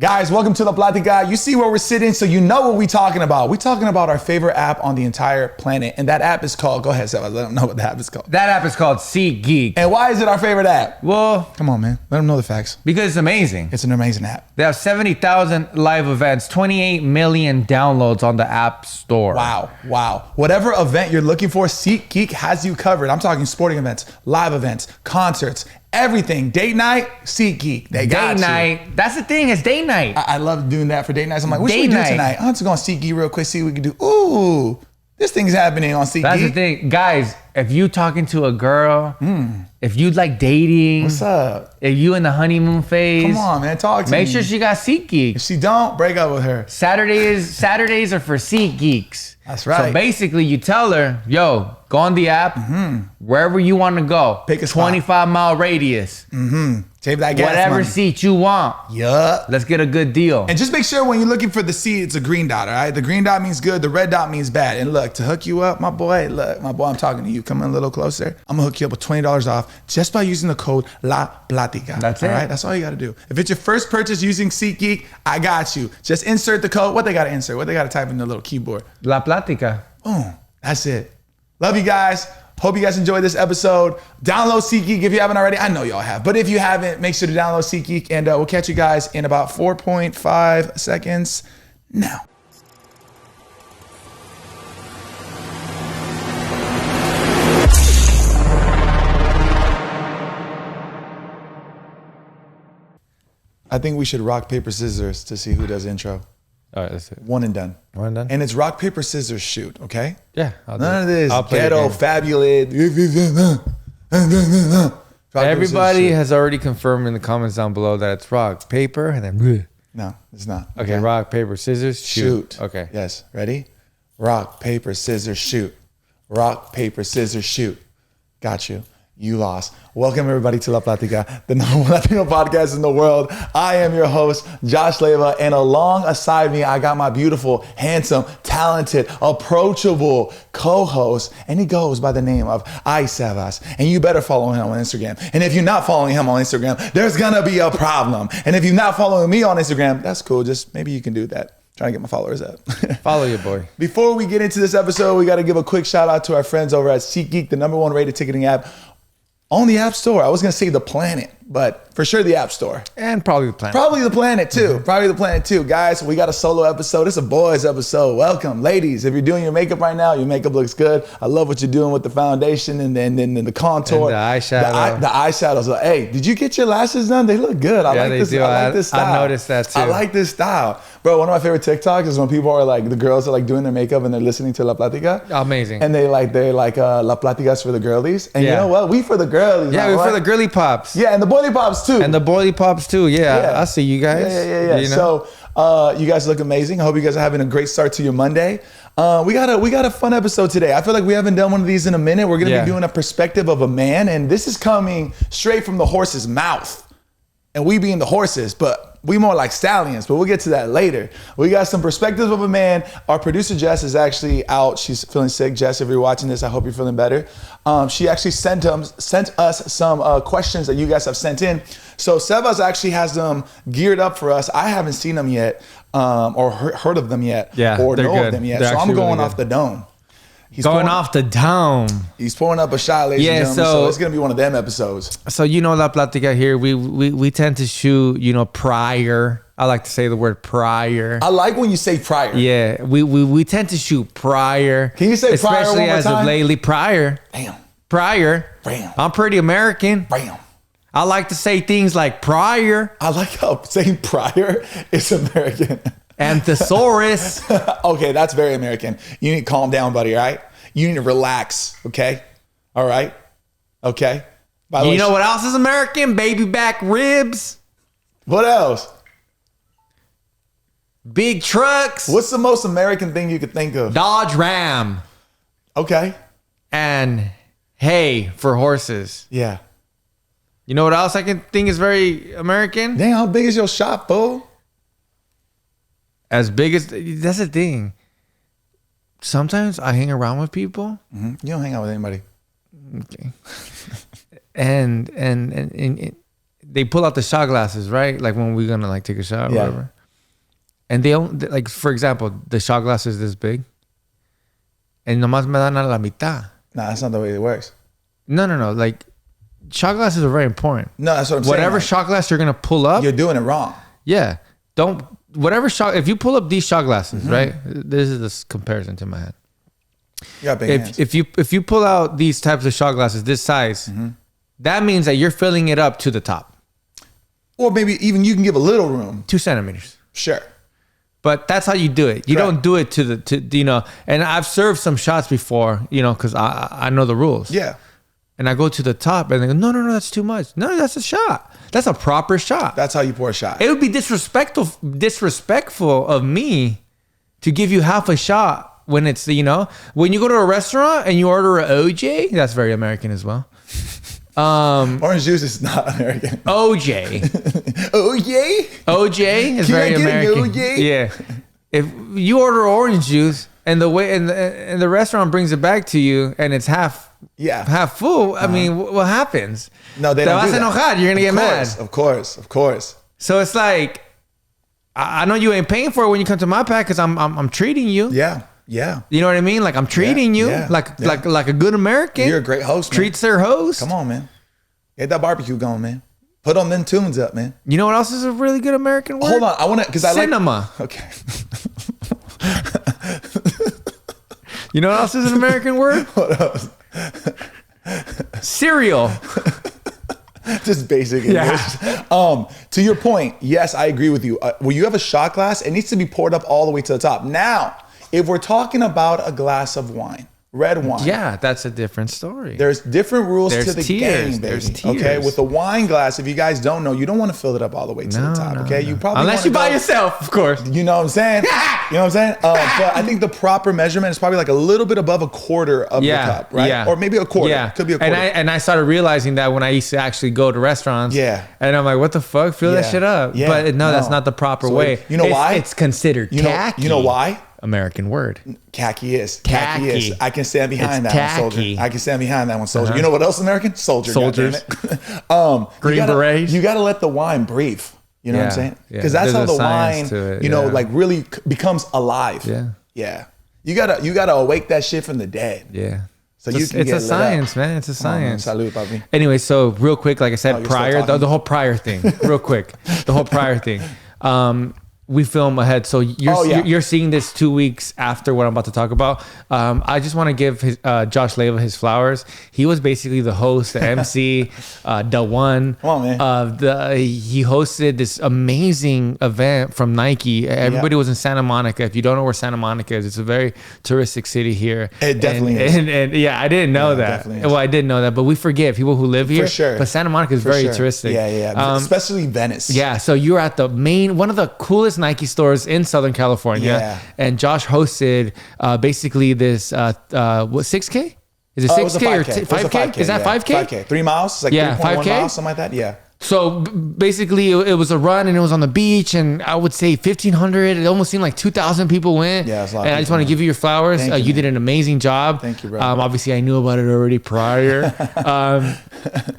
Guys, welcome to La Platica. You see where we're sitting, so you know what we're talking about. We're talking about our favorite app on the entire planet, and that app is called, go ahead, Seba, let them know what the app is called. That app is called SeatGeek. And why is it our favorite app? Well, Come on, man. Let them know the facts. because it's amazing. It's an amazing app. They have 70,000 live events, 28 million downloads on the App Store. Wow. Whatever event you're looking for, SeatGeek has you covered. I'm talking sporting events, live events, concerts, everything. Date night, SeatGeek. They got Date night. That's the thing, it's date night. I love doing that for date nights. I'm like, what should we Date do night. tonight? I'm just going to SeatGeek real quick, see what we can do. Ooh, this thing's happening on SeatGeek. That's the thing. Guys, if you talking to a girl, if you like dating, What's up? if you in the honeymoon phase, Come on, man. Talk to me. make sure she got SeatGeek. If she don't, break up with her. Saturdays are for SeatGeeks. That's right. So basically, you tell her, yo, go on the app, wherever you want to go. Pick a spot. 25-mile radius. Save that gas Whatever money. seat you want. Yup. Let's get a good deal. And just make sure when you're looking for the seat, it's a green dot, all right? The green dot means good. The red dot means bad. And look, to hook you up, my boy, I'm talking to you. Come in a little closer. I'm going to hook you up with $20 off just by using the code La Platica. That's it. All right? That's all you got to do. If it's your first purchase using SeatGeek, I got you. Just insert the code. What they got to insert? What they got to type in the little keyboard? La Platica. Boom. That's it. Love you guys. Hope you guys enjoyed this episode. Download SeatGeek if you haven't already. I know y'all have. But if you haven't, make sure to download SeatGeek. And we'll catch you guys in about 4.5 seconds now. I think we should rock, paper, scissors to see who does intro. All right, that's it. One and done. One and done? And it's rock, paper, scissors, shoot, okay? Yeah. I'll do None it. of this I'll play the ghetto, game. fabulous. Rock, paper, Everybody scissors, shoot. has already confirmed in the comments down below that it's rock, paper, and then bleh. No, it's not. Okay, rock, paper, scissors, shoot. Shoot. Okay. Yes. Ready? Rock, paper, scissors, shoot. Rock, paper, scissors, shoot. Got you. You lost. Welcome everybody to La Platica, the number one Latino podcast in the world. I am your host, Josh Leyva, and alongside me, I got my beautiful, handsome, talented, approachable co-host, and he goes by the name of Sebas. And you better follow him on Instagram. And if you're not following him on Instagram, there's gonna be a problem. And if you're not following me on Instagram, that's cool. Just maybe you can do that. Trying to get my followers up. Follow your boy. Before we get into this episode, we got to give a quick shout out to our friends over at SeatGeek, the number one rated ticketing app on the App Store. I was going to say the planet, but for sure the App Store. And probably the planet. Probably the planet too. Guys, we got a solo episode. It's a boys episode. Welcome. Ladies, if you're doing your makeup right now, your makeup looks good. I love what you're doing with the foundation and then the contour. And the eyeshadow. The eyeshadows. Hey, did you get your lashes done? They look good. I Yeah, like they this. do. I like this style. I noticed that too. I like this style. Bro, one of my favorite TikToks is when people are like, the girls are like doing their makeup and they're listening to La Platica. Amazing. And they're like La Platica's for the girlies. And you Yeah. know what? We for the girlies. Yeah, my we're for boy. the girly pops. Yeah, and the boily pops too. And the boily pops too. Yeah, I see you guys. Yeah. You know? So you guys look amazing. I hope you guys are having a great start to your Monday. We got a fun episode today. I feel like we haven't done one of these in a minute. We're gonna be doing a perspective of a man, and this is coming straight from the horse's mouth. And we being the horses, but we more like stallions, but we'll get to that later. We got some perspectives of a man. Our producer Jess is actually out. She's feeling sick. Jess, if you're watching this, I hope you're feeling better. She actually sent us some questions that you guys have sent in. So Sebas actually has them geared up for us. I haven't seen them yet, or heard of them yet, or they're know good. of them yet. They're So I'm actually going really off the dome. He's Going pouring- off the dome. He's pouring up a shot, ladies and gentlemen. So so it's gonna be one of them episodes. So you know La Platica here, we tend to shoot, prior. I like to say the word prior. I like when you say prior. Yeah, we tend to shoot prior. Can you say prior especially one more as time? of lately? Prior. Prior. Bam. I'm pretty American. Bam. I like to say things like prior I like how saying prior is American. and thesaurus. Okay, that's very American. You need to calm down, buddy, all right? You need to relax, okay? All right? Okay? By the way, You know what else is American? Baby back ribs, what else? big trucks, What's the most American thing you could think of? Dodge Ram, Okay. and hay for horses. Yeah. You know what else I can think is very American? Damn, how big is your shop, fool? As big as, that's the thing. Sometimes I hang around with people. You don't hang out with anybody. Okay. and they pull out the shot glasses, right? Like when we're gonna like take a shot or whatever. And they don't, like, for example, the shot glass is this big. And nomás me dan a la mitad. Nah, that's not the way it works. No. Like, shot glasses are very important. No, that's what I'm saying. Whatever like, shot glass you're going to pull up. you're doing it wrong. Yeah. If you pull up these shot glasses, right? This is this comparison to my head. You got big hands. If you pull out these types of shot glasses, this size, that means that you're filling it up to the top. Or maybe even you can give a little room. 2 centimeters. Sure. But that's how you do it. You don't do it to and I've served some shots before, because I know the rules. Yeah. And I go to the top and they go, no, that's too much. No, that's a shot. That's a proper shot. That's how you pour a shot. It would be disrespectful of me to give you half a shot when it's, when you go to a restaurant and you order an OJ, that's very American as well. Orange juice is not American. OJ. OJ? OJ is very American. OJ? Yeah. If you order orange juice and the restaurant brings it back to you and it's half full, I mean, what happens? No, they don't do that. Te vas a enojar. You're gonna get mad. Of course. So it's like, I know you ain't paying for it when you come to my pack because I'm treating you. Yeah. You know what I mean? Like I'm treating you like a good American. You're a great host, man. Treats their host. Come on, man. Get that barbecue going, man. Put on them tunes up, man. You know what else is a really good American word? Hold on, I want to, because I like cinema. Okay. You know what else is an American word? What else? Cereal. Just basic English. To your point, yes, I agree with you. When you have a shot glass, it needs to be poured up all the way to the top. Now, if we're talking about a glass of wine, red wine. Yeah, that's a different story. There's different rules to the tiers. game, baby. There's tiers. Okay, with a wine glass, if you guys don't know, you don't want to fill it up all the way to the top. Okay, you probably unless you by yourself, of course. You know what I'm saying? You know what I'm saying? But I think the proper measurement is probably like a little bit above a quarter of the cup, right? Yeah. Or maybe a quarter. Yeah, Could be a quarter. And I started realizing that when I used to actually go to restaurants. Yeah. And I'm like, what the fuck? Fill that shit up. Yeah. But no, that's not the proper way. You know why? It's considered tacky. You know why? American word. Khaki is. Khaki. Is. I can stand behind It's that one, tacky. soldier. I can stand behind that one, soldier. You know what else American? Soldier. Soldiers. Green berets. You got to let the wine breathe. You know what I'm saying? Because that's how the wine, like really becomes alive. Yeah. You gotta awake that shit from the dead. Yeah. So you can it's get a science, man. It's a science. Salud, papi. Anyway, so real quick, like I said, prior, the whole prior thing, real quick, the whole prior thing. We film ahead, so you're seeing this 2 weeks after what I'm about to talk about. I just want to give Josh Leva his flowers. He was basically the host, the MC, the one. Come on, man. He hosted this amazing event from Nike. Everybody was in Santa Monica. If you don't know where Santa Monica is, it's a very touristic city here. It definitely is. And yeah, I didn't know that. Well, I didn't know that, but we forget people who live here. For sure. But Santa Monica is very touristic. Yeah. Especially Venice. Yeah. So you were at the one of the coolest Nike stores in Southern California. Yeah. And Josh hosted basically this 6K? Is it 6K or 5K? Is that 5K? 5K. 3 miles? It's like 3.1 miles, something like that. Yeah. So basically, it was a run and it was on the beach, and I would say 1,500. It almost seemed like 2,000 people went. Yeah, it's a lot. And I just want to give you your flowers. You did an amazing job. Thank you, bro. Obviously, I knew about it already prior.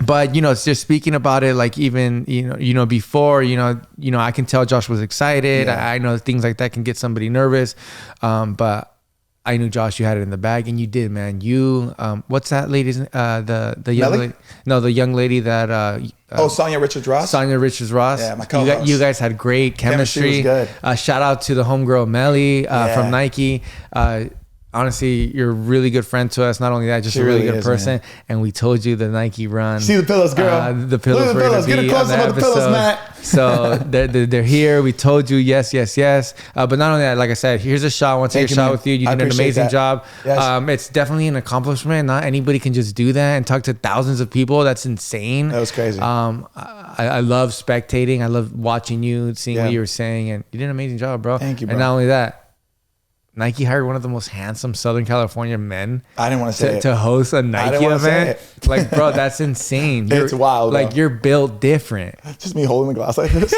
But it's just speaking about it, like even before, I can tell Josh was excited. Yeah. I know things like that can get somebody nervous, but I knew, Josh, you had it in the bag, and you did, man. You, what's that lady's, the young lady? No, the young lady that. Sonia Richards-Ross. Sonia Richards-Ross. Yeah, my co-host. You guys had great chemistry. Was good. Shout out to the homegirl Melly from Nike. Honestly, you're a really good friend to us. Not only that, just a really good person. Man. And we told you the Nike run. See the pillows, girl. The pillows were going to be on the episode. The pillows, Matt. So they're here. We told you yes. But not only that, like I said, here's a shot. I want to take a shot with you. You did an amazing job. Yes. It's definitely an accomplishment. Not anybody can just do that and talk to thousands of people. That's insane. That was crazy. I love spectating. I love watching you, seeing what you were saying. And you did an amazing job, bro. Thank you, bro. And not only that, Nike hired one of the most handsome Southern California men. I didn't want to say it. To host a Nike event. Like, bro, that's insane. It's wild. Like, you're built different. Just me holding the glass like this.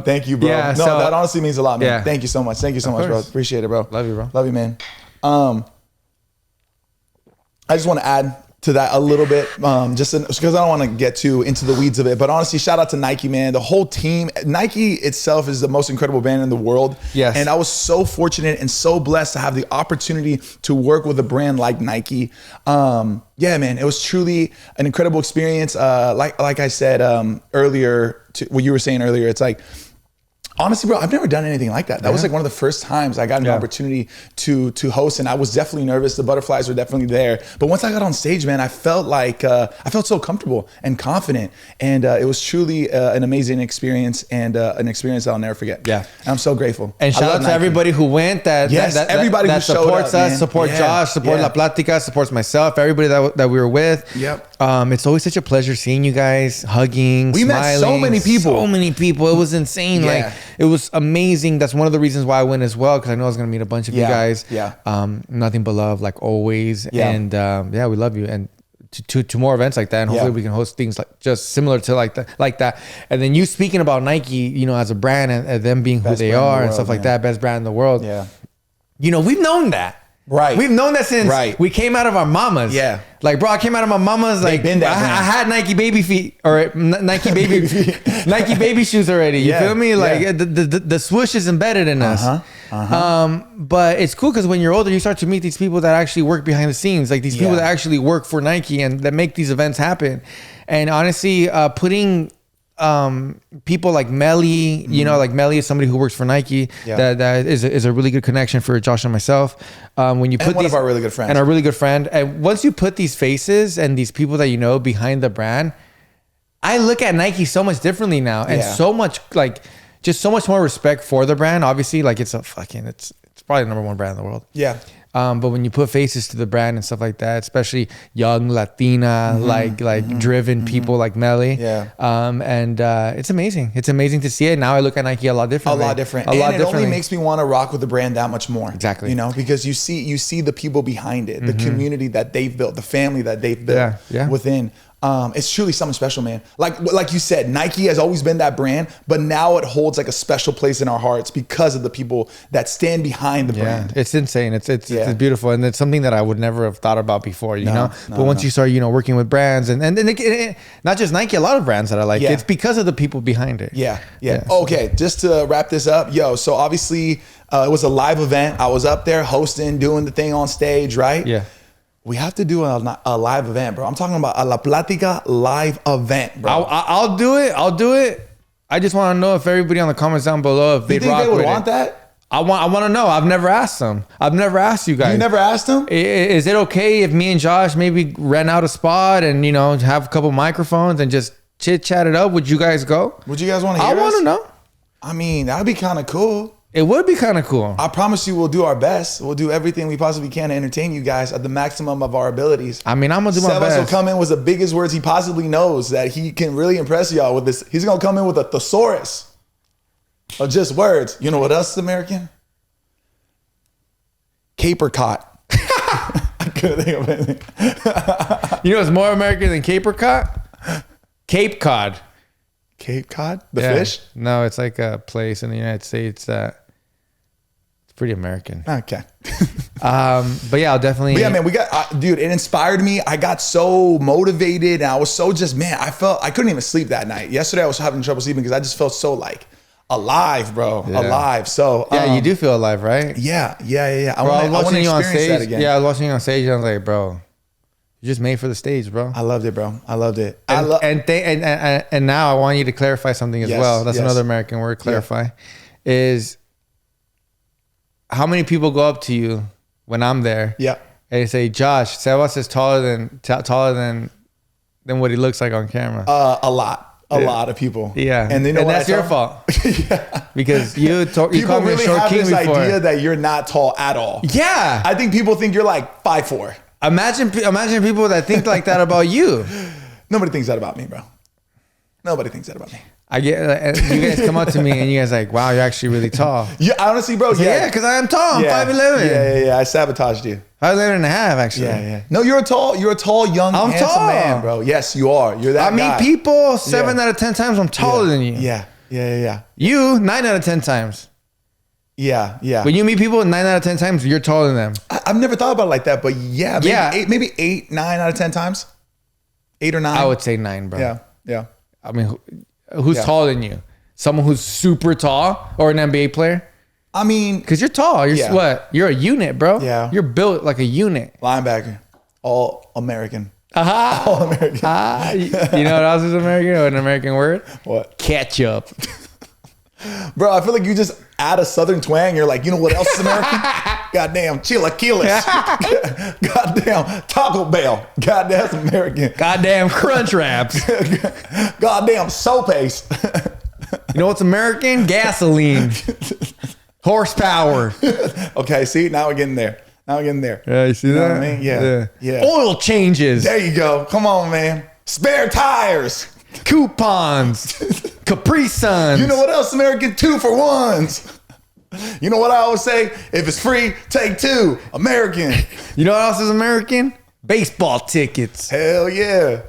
Thank you, bro. Yeah, that honestly means a lot, man. Yeah. Thank you so much. Thank you so much, bro. Appreciate it, bro. Love you, bro. Love you, man. I just want to add to that a little bit, just because I don't want to get too into the weeds of it. But honestly, shout out to Nike, man. The whole team. Nike itself is the most incredible brand in the world. Yes. And I was so fortunate and so blessed to have the opportunity to work with a brand like Nike. Yeah, man, it was truly an incredible experience. Like I said earlier, to what you were saying earlier, it's like, honestly, bro, I've never done anything like that. That was like one of the first times I got an opportunity to host, and I was definitely nervous. The butterflies were definitely there. But once I got on stage, man, I felt like I felt so comfortable and confident, and it was truly an amazing experience, and an experience that I'll never forget. Yeah, and I'm so grateful. And shout out to everybody who went. Everybody who supports us, support Josh, support La Platica, supports myself, everybody that we were with. Yep. It's always such a pleasure seeing you guys, hugging, we smiling. met so many people. So many people. It was insane. Like, it was amazing. That's one of the reasons why I went as well, because I know I was going to meet a bunch of you guys. Yeah. Nothing but love, like always. Yeah. And we love you. And to more events like that, and hopefully we can host things like just similar to like that. And then you speaking about Nike, you know, as a brand, and them being who they are and stuff like that, best brand in the world. Yeah. You know, we've known that. Right. We've known that since we came out of our mamas. Yeah. Like, bro, I came out of my mama's. Like, I had Nike baby feet, or Nike baby Nike baby shoes already. You feel me? Like the swoosh is embedded in us. But it's cool because when you're older, you start to meet these people that actually work behind the scenes. Like these people that actually work for Nike and that make these events happen. And honestly, putting people like Melly, you know, like Melly is somebody who works for Nike. That is a really good connection for Josh and myself. When you put one of our really good friends, and our really good friend, and once you put these faces and these people that you know behind the brand, I look at Nike so much differently now, and so much like just so much more respect for the brand. Obviously, like it's probably the number one brand in the world. Yeah. But when you put faces to the brand and stuff like that, especially young Latina, driven people like Melly, and it's amazing. It's amazing to see it. Now I look at Nike a lot differently. It only makes me want to rock with the brand that much more. Exactly. You know, because you see the people behind it, the community that they've built, the family that they've built within. It's truly something special, man. Like you said, Nike has always been that brand, but now it holds like a special place in our hearts because of the people that stand behind the brand. It's insane. It's beautiful, and it's something that I would never have thought about before. You know, but once you start, working with brands and not just Nike, a lot of brands that I like, it's because of the people behind it. Yeah. Okay, just to wrap this up, so obviously it was a live event. I was up there hosting, doing the thing on stage, right? Yeah. We have to do a live event, bro. I'm talking about a La Platica live event, bro. I'll do it. I just want to know if everybody on the comments down below, if you think they would want that? I want to know. I've never asked them. I've never asked you guys. You never asked them? Is it okay if me and Josh maybe rent out a spot and have a couple microphones and just chit chat it up? Would you guys go? Would you guys want to hear us? I want to know. I mean, that'd be kind of cool. It would be kind of cool. I promise you we'll do our best. We'll do everything we possibly can to entertain you guys at the maximum of our abilities. I mean, I'm going to do my best. Sebas will come in with the biggest words he possibly knows that he can really impress y'all with this. He's going to come in with a thesaurus of just words. You know what else is American? Capercot. I couldn't think of anything. You know what's more American than capercot? Cape Cod. Cape Cod? The fish? No, it's like a place in the United States that it's pretty American. Okay. But yeah, I'll definitely. But yeah, man, dude, it inspired me. I got so motivated, and I was so I couldn't even sleep that night. Yesterday, I was having trouble sleeping because I just felt so alive, bro. Yeah. Alive. So you do feel alive, right? Yeah. I want to experience that again. Yeah, I was watching you on stage, and I was like, bro, you're just made for the stage, bro. I loved it, bro. I loved it. And now I want you to clarify something as well. That's another American word, clarify. Is how many people go up to you when I'm there? Yeah. And they say, Josh, Sebas is taller than what he looks like on camera. A lot of people. Yeah. And that's your fault. Because you called me really a short have king this before. idea that you're not tall at all. Yeah. I think people think you're like 5'4". Imagine people that think like that about you. Nobody thinks that about me, bro. Nobody thinks that about me. I get you guys come up to me and you guys like, wow, you're actually really tall. Yeah, honestly, bro. Yeah, because I am tall. I'm 5'11". Yeah. I sabotaged you. 5'11 and a half, actually. Yeah. No, you're a tall, young, handsome man, bro. Yes, you are. You're that guy. I meet people 7 out of 10 times I'm taller than you. Yeah. You 9 out of 10 times. Yeah, yeah. When you meet people 9 out of 10 times, you're taller than them. I've never thought about it like that, but yeah, maybe 8, 9 out of 10 times. 8 or 9. I would say 9, bro. Yeah, yeah. I mean, who's taller than you? Someone who's super tall or an NBA player? I mean, because you're tall. You're what? You're a unit, bro. Yeah. You're built like a unit. Linebacker, all American. Aha. All American. You know what else is American? Or an American word? What? Ketchup. Bro, I feel like you just add a Southern twang. You're like, you know what else is American? Goddamn chilaquiles. Goddamn Taco Bell. Goddamn that's American. Goddamn Crunch Wraps. Goddamn Sopes. You know what's American? Gasoline. Horsepower. Okay, see, now we're getting there. Yeah, you see that? You know what I mean? Yeah. Oil changes. There you go. Come on, man. Spare tires. Coupons. Capri Suns. You know what else, American? 2 for 1s. You know what I always say? If it's free, take 2. American. You know what else is American? Baseball tickets. Hell yeah.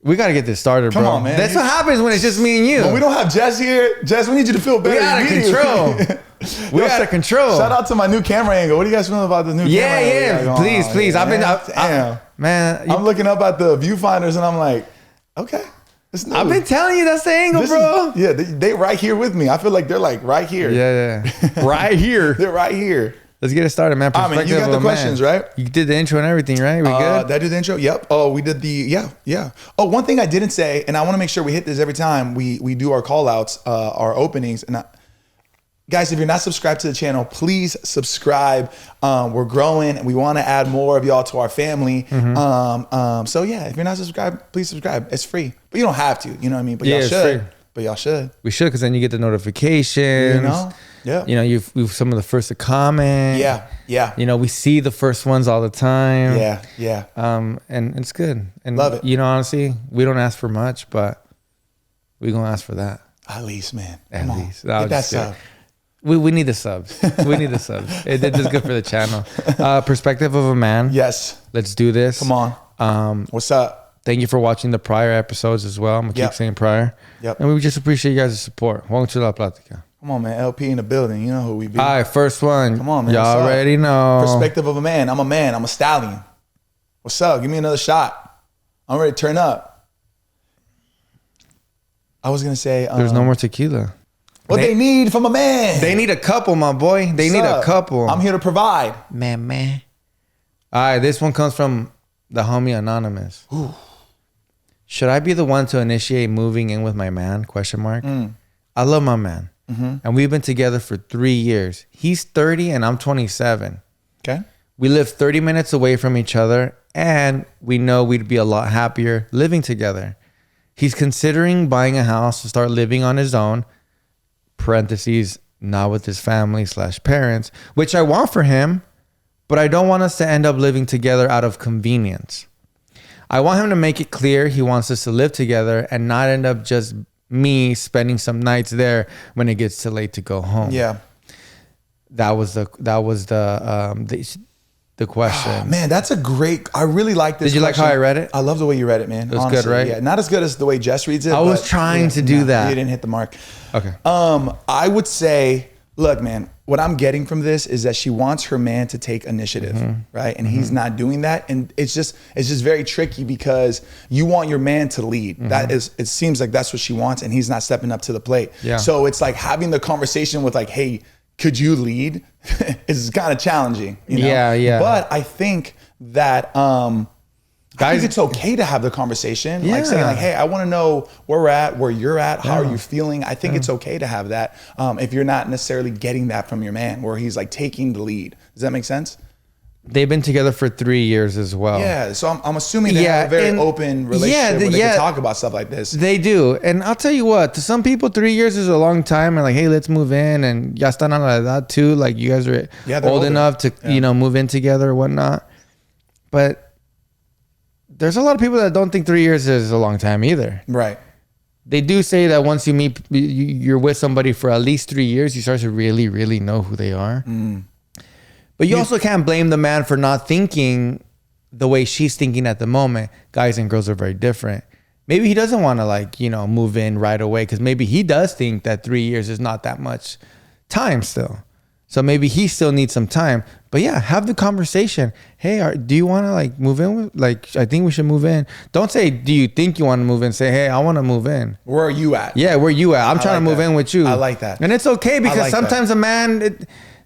We got to get this started, bro. Come on, man. That's what happens when it's just me and you. When we don't have Jess here, Jess, we need you to feel better. We out of control. We out of control. Shout out to my new camera angle. What do you guys feel about the new camera angle? Yeah. Please. Damn. Man. I'm looking up at the viewfinders and I'm like, okay. I've been telling you that's the angle, bro. They right here with me. I feel like they're like right here. Yeah. Right here. They're right here. Let's get it started, man. I mean, you got the questions, right? You did the intro and everything, right? We good? Did I do the intro? Yep. Oh, we did the, yeah. Oh, one thing I didn't say, and I want to make sure we hit this every time we do our call outs, our openings. And guys, if you're not subscribed to the channel, please subscribe. We're growing and we want to add more of y'all to our family. So yeah, if you're not subscribed, please subscribe. It's free, but you don't have to, you know what I mean? But y'all should. But y'all should. We should, because then you get the notifications. You know? Yeah. You know, you've some of the first to comment. Yeah. You know, we see the first ones all the time. Yeah. And it's good. And love it. You know, honestly, we don't ask for much, but we're gonna ask for that. At least, man. At least. Get that sub. We need the subs. We need the subs. This is good for the channel. Perspective of a man. Yes. Let's do this. Come on. What's up? Thank you for watching the prior episodes as well. I'm gonna keep saying prior. Yep. And we just appreciate you guys' support. Welcome to La Plática. Come on, man. LP in the building. You know who we be. All right, first one. Come on, man. Y'all already know. Perspective of a man. I'm a man. I'm a stallion. What's up? Give me another shot. I'm ready to turn up. I was going to say. There's no more tequila. What they need from a man. They need a couple, my boy. They need a couple. I'm here to provide. Man. All right, this one comes from the homie Anonymous. Ooh. Should I be the one to initiate moving in with my man? ? I love my man. And we've been together for 3 years. He's 30 and I'm 27. Okay. We live 30 minutes away from each other, and we know we'd be a lot happier living together. He's considering buying a house to start living on his own, parentheses, not with his family / parents, which I want for him, but I don't want us to end up living together out of convenience. I want him to make it clear he wants us to live together and not end up just me spending some nights there when it gets too late to go home. Yeah. That was the question. Oh, man, that's a great. I really like this. Did you question. like how I read it? I love the way you read it, man. It was good, right? Yeah, not as good as the way Jess reads it. I was trying to do that. You didn't hit the mark. Okay. I would say, look, man, what I'm getting from this is that she wants her man to take initiative, right? And he's not doing that, and it's just very tricky because you want your man to lead. That is, it seems like that's what she wants, and he's not stepping up to the plate. Yeah. So it's like having the conversation with like, hey, could you lead? Is kind of challenging. You know? Yeah. But I think that I think it's okay to have the conversation, like saying like, hey, I want to know where we're at, where you're at, how are you feeling? I think it's okay to have that if you're not necessarily getting that from your man, where he's like taking the lead. Does that make sense? They've been together for 3 years as well. Yeah, so I'm assuming they have a very open relationship where they can talk about stuff like this. They do. And I'll tell you what, to some people, 3 years is a long time. And like, hey, let's move in. And ya están a la edad too. Like you guys are old enough to, move in together or whatnot. But there's a lot of people that don't think 3 years is a long time either. Right. They do say that once you meet, you're with somebody for at least 3 years, you start to really, really know who they are. But you also can't blame the man for not thinking the way she's thinking at the moment. Guys and girls are very different. Maybe he doesn't want to move in right away because maybe he does think that 3 years is not that much time still. So maybe he still needs some time. But yeah, have the conversation. Hey, do you want to like move in? I think we should move in. Don't say, do you think you want to move in? Say, hey, I want to move in. Where are you at? Yeah, where you at? I'm trying to move in with you. I like that. And it's okay because sometimes a man,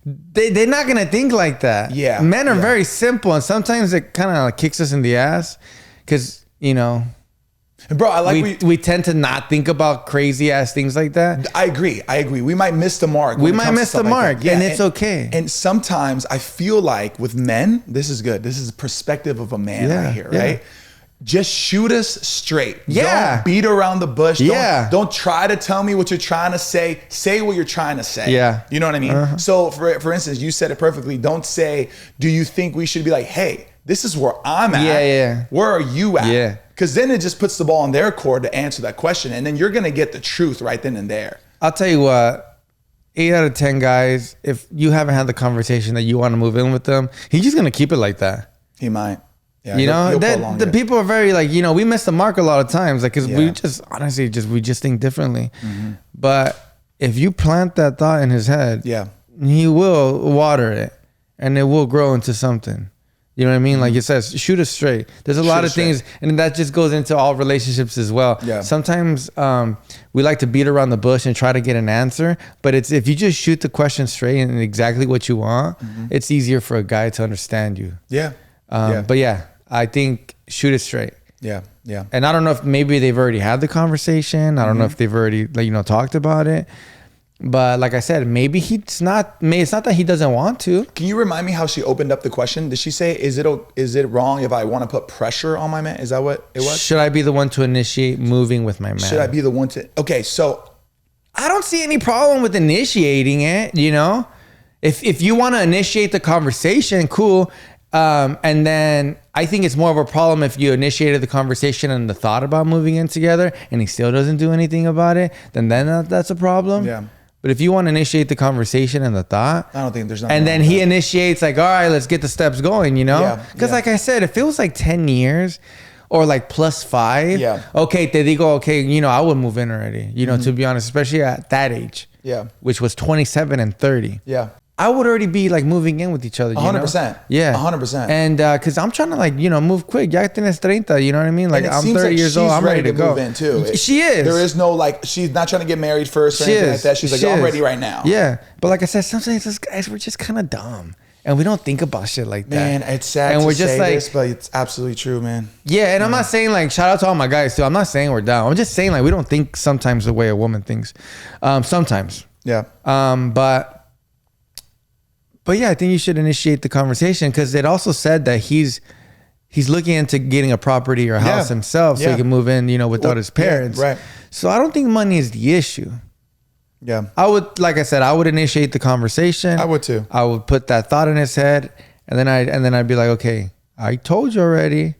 they're not going to think like that. Yeah. Men are very simple. And sometimes it kind of kicks us in the ass because, you know. Bro, I like we tend to not think about crazy ass things like that. I agree. We might miss the mark. We might miss the mark, like, yeah, and it's okay. And sometimes I feel like with men, this is good. This is the perspective of a man right here, right? Just shoot us straight. Yeah. Don't beat around the bush. Yeah. Don't try to tell me what you're trying to say. Say what you're trying to say. Yeah. You know what I mean? So for instance, you said it perfectly. Don't say, do you think we should be like, hey, this is where I'm at. Yeah. Where are you at? Yeah. Because then it just puts the ball in their court to answer that question. And then you're going to get the truth right then and there. I'll tell you what, 8 out of 10 guys, if you haven't had the conversation that you want to move in with them, he's just going to keep it like that. He might. Yeah, you know, the people are very like, you know, we miss the mark a lot of times. Like, because we just, honestly, we just think differently. But if you plant that thought in his head, he will water it and it will grow into something. You know what I mean? Like it says, shoot us straight. There's a lot of things, and that just goes into all relationships as well. Yeah. Sometimes we like to beat around the bush and try to get an answer, but it's if you just shoot the question straight and exactly what you want, it's easier for a guy to understand you. Yeah. But yeah, I think shoot it straight. Yeah. And I don't know if maybe they've already had the conversation. I don't know if they've already talked about it. But like I said, maybe it's not that he doesn't want to. Can you remind me how she opened up the question? Did she say, is it wrong if I want to put pressure on my man? Is that what it was? Should I be the one to initiate moving with my man? Should I be the one to? Okay, so I don't see any problem with initiating it, you know? If you want to initiate the conversation, cool. And then I think it's more of a problem if you initiated the conversation and the thought about moving in together and he still doesn't do anything about it, then that's a problem. Yeah. But if you want to initiate the conversation and the thought, I don't think there's nothing. And then he initiates like, all right, let's get the steps going, you know? Because like I said, if it was like 10 years or like +5, okay, te digo, okay, you know, I would move in already, you know, to be honest, especially at that age, which was 27 and 30. Yeah. I would already be like moving in with each other. 100%. Yeah. 100%. And because I'm trying to like, you know, move quick. Ya tienes 30, you know what I mean? Like I'm 30 like years old. I'm ready to go. Move in too. She is. There is no like, she's not trying to get married first or anything like that. She's like, I'm ready right now. Yeah. But like I said, sometimes us guys, we're just kind of dumb. And we don't think about shit like that. Man, it's sad to say this, but it's absolutely true, man. Yeah, and I'm not saying like, shout out to all my guys too. I'm not saying we're dumb. I'm just saying like, we don't think sometimes the way a woman thinks. Sometimes. Yeah. But yeah, I think you should initiate the conversation because it also said that he's looking into getting a property or a house himself so he can move in, you know, without his parents. Right. So I don't think money is the issue. Yeah. I would, like I said, I would initiate the conversation. I would too. I would put that thought in his head and then I'd be like, okay, I told you already.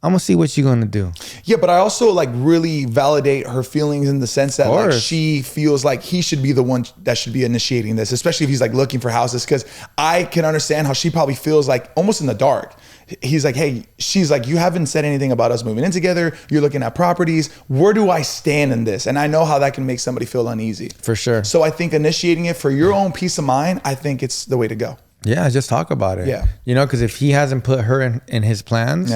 I'm gonna see what you're gonna do. Yeah, but I also like really validate her feelings in the sense that like she feels like he should be the one that should be initiating this, especially if he's like looking for houses. Because I can understand how she probably feels like almost in the dark. He's like, hey, she's like, you haven't said anything about us moving in together. You're looking at properties. Where do I stand in this? And I know how that can make somebody feel uneasy. For sure. So I think initiating it for your own peace of mind, I think it's the way to go. Yeah, just talk about it. Yeah. You know, because if he hasn't put her in his plans.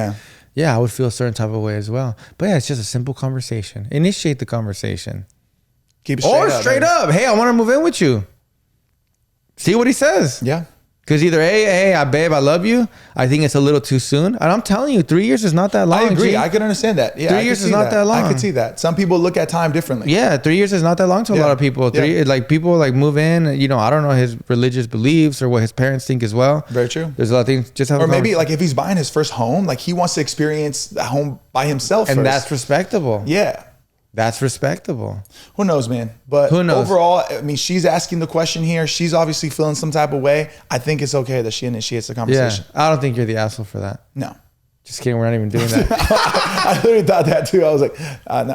Yeah, I would feel a certain type of way as well. But yeah, it's just a simple conversation. Initiate the conversation. Keep it straight up. Hey, I want to move in with you. See what he says. Yeah. Because either, hey, babe, I love you. I think it's a little too soon. And I'm telling you, 3 years is not that long. I agree. G. I can understand that. Yeah, 3 years is not that long. I could see that. Some people look at time differently. Yeah, 3 years is not that long to a lot of people. Like people like move in, you know, I don't know his religious beliefs or what his parents think as well. Very true. There's a lot of things. Just have or maybe like if he's buying his first home, like he wants to experience the home by himself and first. That's respectable. Yeah. That's respectable. Who knows, man? But who knows? Overall, I mean, she's asking the question here. She's obviously feeling some type of way. I think it's okay that she initiates the conversation. Yeah, I don't think you're the asshole for that. No. Just kidding. We're not even doing that. I literally thought that too. I was like, no.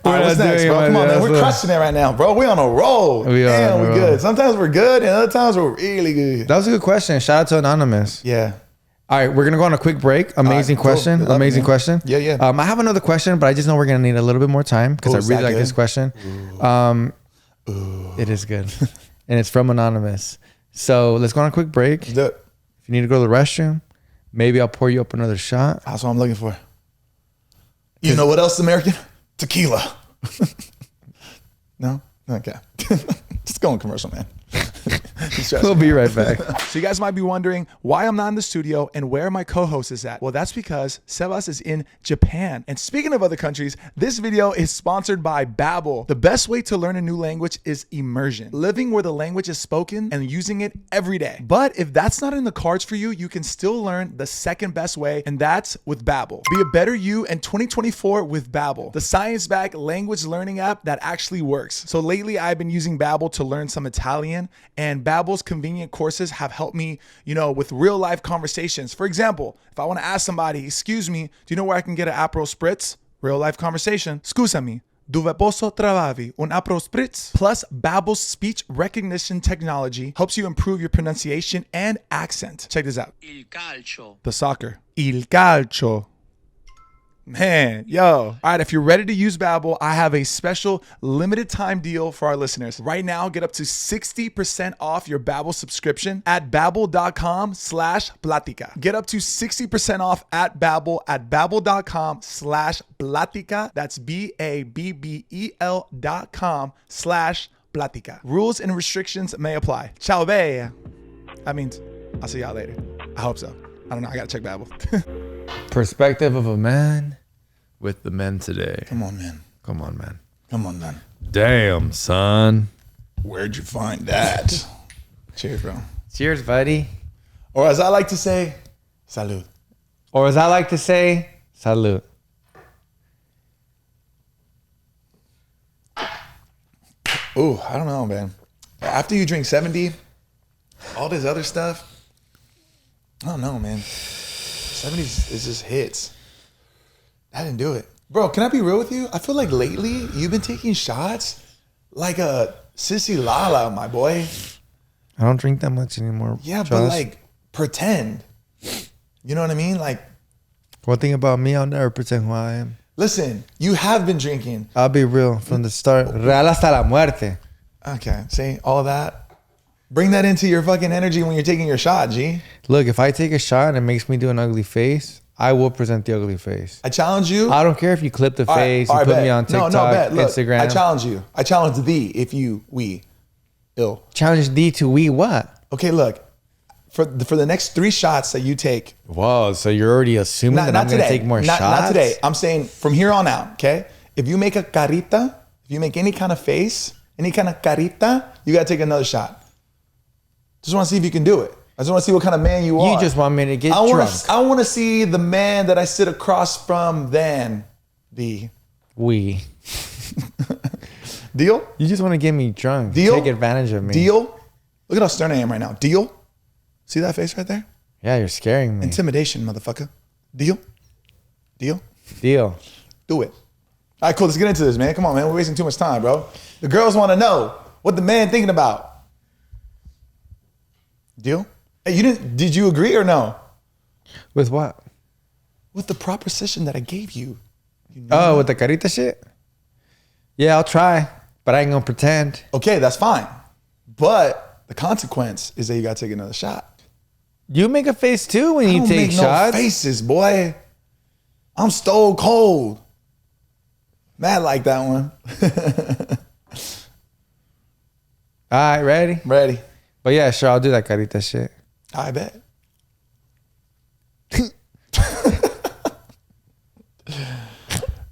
All right, what's next, bro? Come on, man. We're crushing it right now, bro. We on a roll. Damn, we're good. Sometimes we're good, and other times we're really good. That was a good question. Shout out to Anonymous. Yeah. All right, we're gonna go on a quick break. Amazing question. Cool. Amazing question. Yeah, yeah. I have another question, but I just know we're gonna need a little bit more time because I really like this question. It is good. and it's from Anonymous. So let's go on a quick break. Let's do it. If you need to go to the restroom, maybe I'll pour you up another shot. That's what I'm looking for. You know what else is American? Tequila. No? Okay. Just go on commercial, man. We'll be right back. So you guys might be wondering why I'm not in the studio and where my co-host is at. Well, that's because Sebas is in Japan. And speaking of other countries, this video is sponsored by Babbel. The best way to learn a new language is immersion, living where the language is spoken and using it every day. But if that's not in the cards for you, you can still learn the second best way, and that's with Babbel. Be a better you in 2024 with Babbel, the science-backed language learning app that actually works. So lately, I've been using Babbel to learn some Italian, and Babbel's convenient courses have helped me, with real life conversations. For example, if I want to ask somebody, excuse me, do you know where I can get an Aperol Spritz? Real life conversation. Scusami, dove posso trovavi un Aperol Spritz? Plus, Babbel's speech recognition technology helps you improve your pronunciation and accent. Check this out. Il calcio. The soccer. Il calcio. Man, yo. All right, if you're ready to use Babbel, I have a special limited time deal for our listeners. Right now, get up to 60% off your Babbel subscription at babbel.com/platica. Get up to 60% off at babbel.com/platica. That's BABBEL.com/platica. Rules and restrictions may apply. Ciao, bae. That means I'll see y'all later. I hope so. I don't know. I got to check Babbel. Perspective of a man with the men today. Come on, man. Come on, man. Come on, man. Damn, son. Where'd you find that? Cheers, bro. Cheers, buddy. Or as I like to say, salud. Or as I like to say, salud. Ooh, I don't know, man. After you drink 70, all this other stuff, I don't know, man. 70s is just hits. I didn't do it. Bro, can I be real with you? I feel like lately you've been taking shots like a sissy lala, my boy. I don't drink that much anymore. Yeah, but like pretend. You know what I mean? Like, one thing about me, I'll never pretend who I am. Listen, you have been drinking. I'll be real from the start. Real hasta la muerte. Okay, see, all of that. Bring that into your fucking energy when you're taking your shot, G. Look, if I take a shot and it makes me do an ugly face, I will present the ugly face. I challenge you. I don't care if you clip the face, you put me on TikTok, Look, Instagram. I challenge you. I challenge thee if we ill. Challenge thee to we what? Okay, look. For the next 3 shots that you take. Whoa, so you're already assuming that I'm going to take more shots? Not today. I'm saying from here on out, okay? If you make a carita, if you make any kind of face, any kind of carita, you got to take another shot. Just want to see if you can do it. I just want to see what kind of man you are. You just want me to get drunk. I want to see the man that I sit across from than the... We. Deal? You just want to get me drunk. Deal? Take advantage of me. Deal? Look at how stern I am right now. Deal? See that face right there? Yeah, you're scaring me. Intimidation, motherfucker. Deal? Deal? Deal. Do it. All right, cool. Let's get into this, man. Come on, man. We're wasting too much time, bro. The girls want to know what the man thinking about. Deal? Hey, did you agree or no? With what? With the proposition that I gave you. With the carita shit? Yeah, I'll try, but I ain't gonna pretend. Okay, that's fine. But the consequence is that you gotta take another shot. You make a face too when you take shots. No faces, boy. I'm stone cold. Mad like that one. All right, ready? Ready. But yeah, sure, I'll do that carita shit. I bet.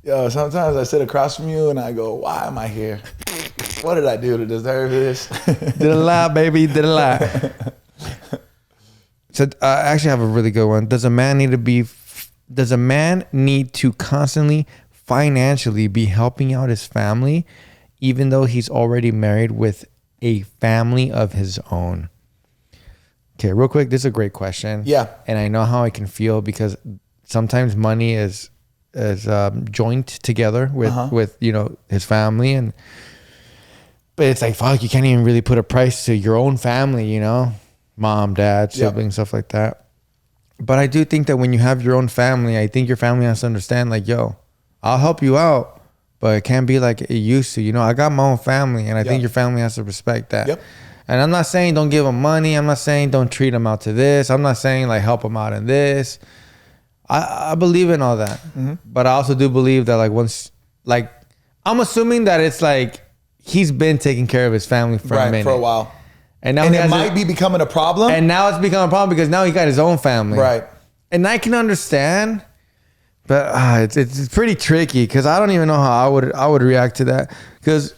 Yo, sometimes I sit across from you and I go, why am I here? What did I do to deserve this? Did a lot, baby. Did a lot. So I actually have a really good one. Does a man need to constantly financially be helping out his family, even though he's already married with a family of his own? Okay, real quick, this is a great question. Yeah. And I know how I can feel because sometimes money is joined together with his family, but it's like, fuck, you can't even really put a price to your own family, mom, dad, siblings, stuff like that. But I do think that when you have your own family, I think your family has to understand, like, yo, I'll help you out, but it can't be like it used to. I got my own family, and I think your family has to respect that. Yep. And I'm not saying don't give them money. I'm not saying don't treat them out to this. I'm not saying like help them out in this. I believe in all that. Mm-hmm. But I also do believe that like once, like, I'm assuming that it's like he's been taking care of his family for a minute. For a while. And now it might be becoming a problem. And now it's becoming a problem because now he got his own family. Right. And I can understand, but it's pretty tricky because I don't even know how I would react to that. Because,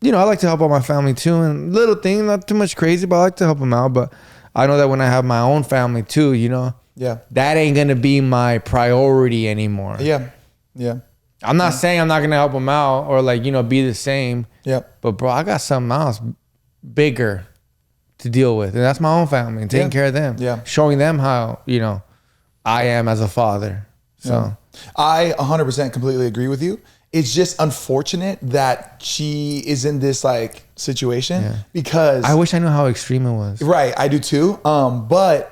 you know, I like to help out my family too. And little thing, not too much crazy, but I like to help them out. But I know that when I have my own family too, you know, that ain't going to be my priority anymore. Yeah. Yeah. I'm not saying I'm not going to help them out or like, you know, be the same. Yeah. But bro, I got something else bigger to deal with. And that's my own family and taking care of them. Yeah. Showing them how, you know, I am as a father. So I 100% completely agree with you. It's just unfortunate that she is in this like situation because I wish I knew how extreme it was. Right. I do too. But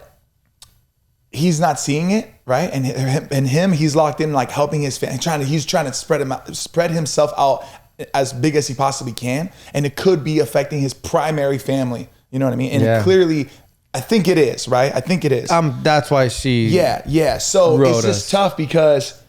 he's not seeing it, right? And he's locked in, like helping his family, he's trying to spread himself out as big as he possibly can. And it could be affecting his primary family. You know what I mean? And clearly, I think it is, right? I think it is. That's why she So it's just tough because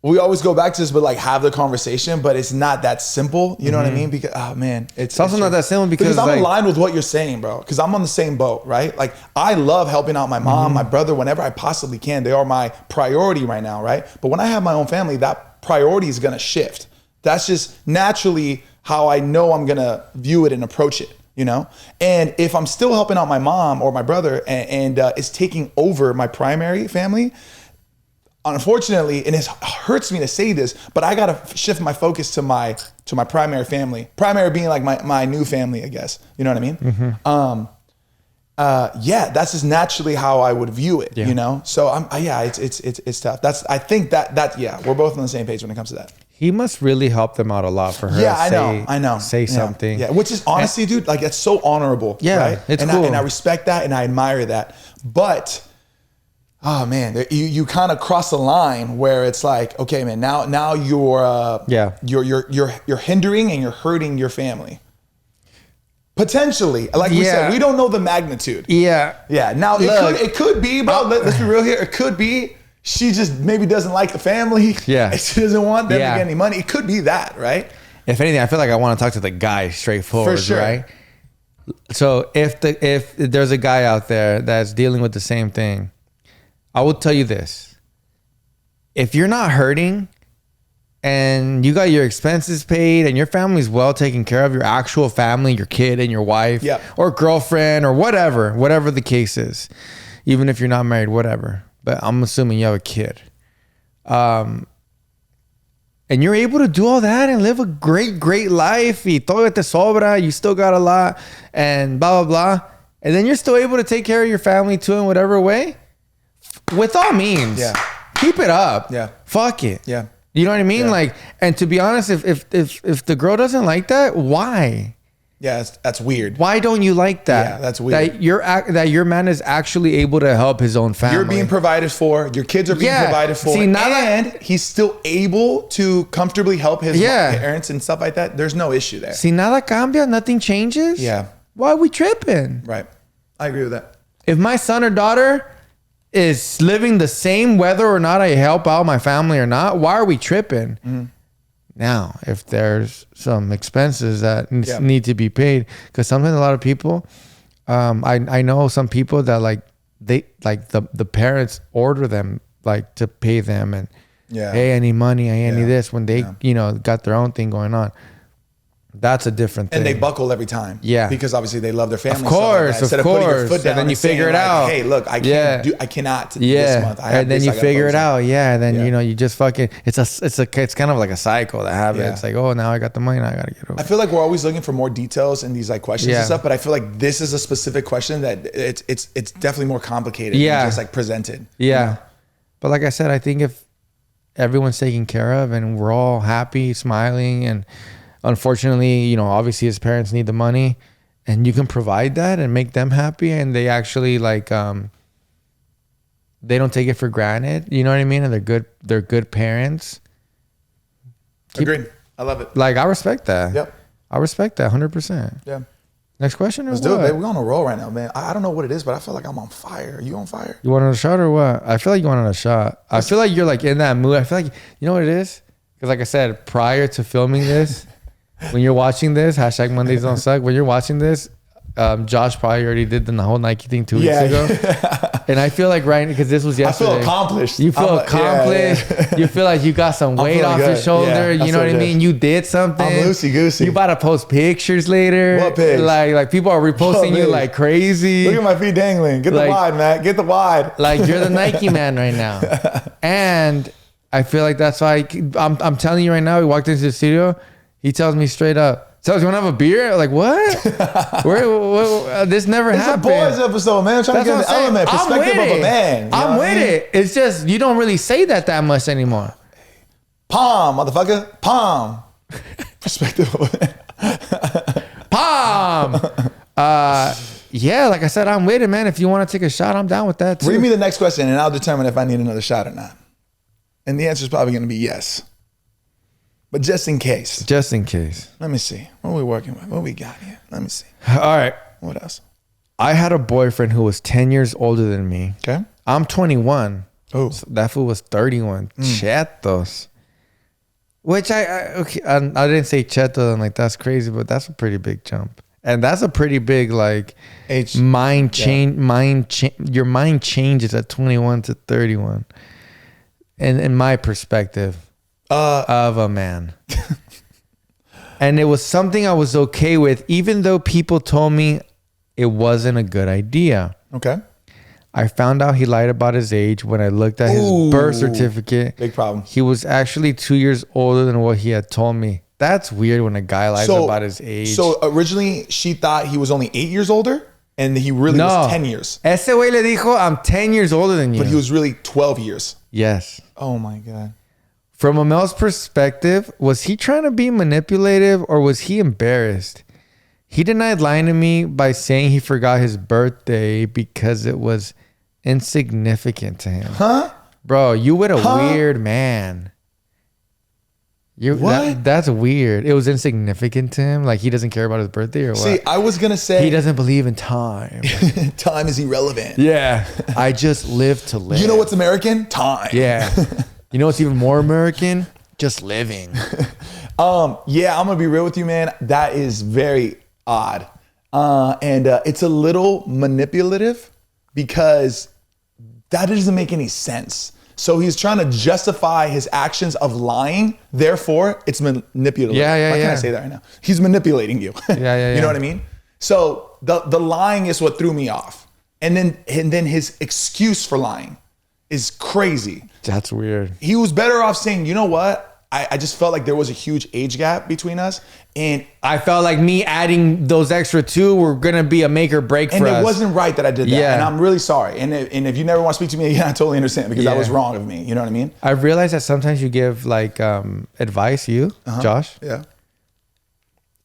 we always go back to this, but like have the conversation, but it's not that simple. You know what I mean? Because, oh man, it's also not that simple because I'm aligned with what you're saying, bro. Because I'm on the same boat, right? Like I love helping out my mom, my brother, whenever I possibly can. They are my priority right now, right? But when I have my own family, that priority is going to shift. That's just naturally how I know I'm going to view it and approach it, you know? And if I'm still helping out my mom or my brother and it's taking over my primary family, unfortunately, and it hurts me to say this, but I gotta shift my focus to my primary family. Primary being like my new family, I guess. You know what I mean? Mm-hmm. That's just naturally how I would view it. You know? So it's tough. I think that we're both on the same page when it comes to that. He must really help them out a lot for her. Yeah, I know. Say something. Yeah, which is honestly, dude, like it's so honorable. Yeah, right? It's cool. And I respect that and I admire that. But oh man, you kind of cross a line where it's like, okay, man, now you're hindering and you're hurting your family. Potentially, like we said, we don't know the magnitude. Yeah. Now it could be, bro. Let's be real here. It could be she just maybe doesn't like the family. Yeah. And she doesn't want them to get any money. It could be that, right? If anything, I feel like I want to talk to the guy straightforward, for sure. Right? So if there's a guy out there that's dealing with the same thing, I will tell you this. If you're not hurting and you got your expenses paid and your family's well taken care of, your actual family, your kid and your wife or girlfriend or whatever the case is, even if you're not married, whatever. But I'm assuming you have a kid. And you're able to do all that and live a great life. Y todo te sobra. You still got a lot and blah, blah, blah. And then you're still able to take care of your family too in whatever way. With all means, keep it up. Yeah, fuck it. Yeah, you know what I mean. Like, and to be honest, if the girl doesn't like that, why? Yeah, that's weird. Why don't you like that? Yeah, that's weird. That your man is actually able to help his own family. You're being provided for. Your kids are being provided for. See, and he's still able to comfortably help his parents and stuff like that. There's no issue there. Si nada cambia, nothing changes. Yeah. Why are we tripping? Right. I agree with that. If my son or daughter is living the same whether or not I help out my family or not, why are we tripping? Mm-hmm. Now, if there's some expenses that need to be paid, because sometimes a lot of people, I know some people that like they like the parents order them like to pay them and hey, I need money, I need this when they got their own thing going on. That's a different thing. And they buckle every time. Yeah. Because obviously they love their family. Of course, Instead of putting your foot down and then you figure it out. Hey, look, I cannot this month. And then you figure it out. Yeah. And then, you just fucking, it's kind of like a cycle that happens. It's like, oh, now I got the money. Now I got to get over. I feel like we're always looking for more details in these like questions and stuff, but I feel like this is a specific question that it's definitely more complicated than just like presented. Yeah. But like I said, I think if everyone's taken care of and we're all happy, smiling, and unfortunately, obviously his parents need the money and you can provide that and make them happy and they actually like, they don't take it for granted. You know what I mean? And they're good parents. Agreed. I love it. Like, I respect that. Yep. I respect that 100%. Yeah. Next question or Let's what? do it, babe. We're on a roll right now, man. I don't know what it is, but I feel like I'm on fire. Are you on fire? You want another shot or what? I feel like you want another shot. I feel like you're like in that mood. I feel like, you know what it is? Because like I said, prior to filming this, when you're watching this, hashtag Mondays don't suck. When you're watching this, Josh probably already did the whole Nike thing 2 weeks ago. And I feel like because this was yesterday. I feel accomplished. You feel accomplished. Yeah. You feel like you got some weight off your shoulder. You know what I mean? You did something. I'm loosey-goosey. You about to post pictures later. What pics? Like people are reposting you like crazy. Look at my feet dangling. Get the wide, Matt. Get the wide. Like you're the Nike man right now. And I feel like that's why I'm telling you right now, we walked into the studio. He tells me straight up, so you want to have a beer? Like, what? This never happened. It's a boys episode, man. I'm trying to get the element, perspective of a man. I'm with it. It's just, you don't really say that much anymore. Palm, motherfucker. Palm. Perspective of a man. Palm. Yeah, like I said, I'm with it, man. If you want to take a shot, I'm down with that too. Read me the next question and I'll determine if I need another shot or not. And the answer is probably going to be yes. But just in case. Just in case. Let me see. What are we working with? What we got here? Let me see. All right. What else? I had a boyfriend who was 10 years older than me. Okay. I'm 21. Oh. So that fool was 31. Chetos. Which I didn't say cheto and like that's crazy, but that's a pretty big jump. And that's a pretty big like age mind change. Your mind changes at 21 to 31. And in my perspective. Of a man. And it was something I was okay with, even though people told me it wasn't a good idea. Okay. I found out he lied about his age when I looked at his birth certificate. Big problem. He was actually 2 years older than what he had told me. That's weird when a guy lies about his age. So originally she thought he was only 8 years older and he really was 10 years. Ese güey le dijo, I'm 10 years older than you. But he was really 12 years. Yes. Oh my God. From a male's perspective, was he trying to be manipulative or was he embarrassed? He denied lying to me by saying he forgot his birthday because it was insignificant to him. Huh? Bro, you with a weird man. What? That's weird. It was insignificant to him? Like he doesn't care about his birthday or what? See, I was going to say... He doesn't believe in time. Time is irrelevant. Yeah. I just live to live. You know what's American? Time. Yeah. You know what's even more American? Just living. Yeah, I'm gonna be real with you, man. That is very odd. And it's a little manipulative because that doesn't make any sense. So he's trying to justify his actions of lying. Therefore, it's manipulative. Why can't I say that right now? He's manipulating you. Yeah. You know what I mean? So the lying is what threw me off. And then his excuse for lying is crazy. That's weird. He was better off saying, you know what? I just felt like there was a huge age gap between us. And I felt like me adding those extra 2 were going to be a make or break for us. And it wasn't right that I did that. Yeah. And I'm really sorry. And if you never want to speak to me again, I totally understand because that was wrong of me. You know what I mean? I've realized that sometimes you give like advice, Josh. Yeah.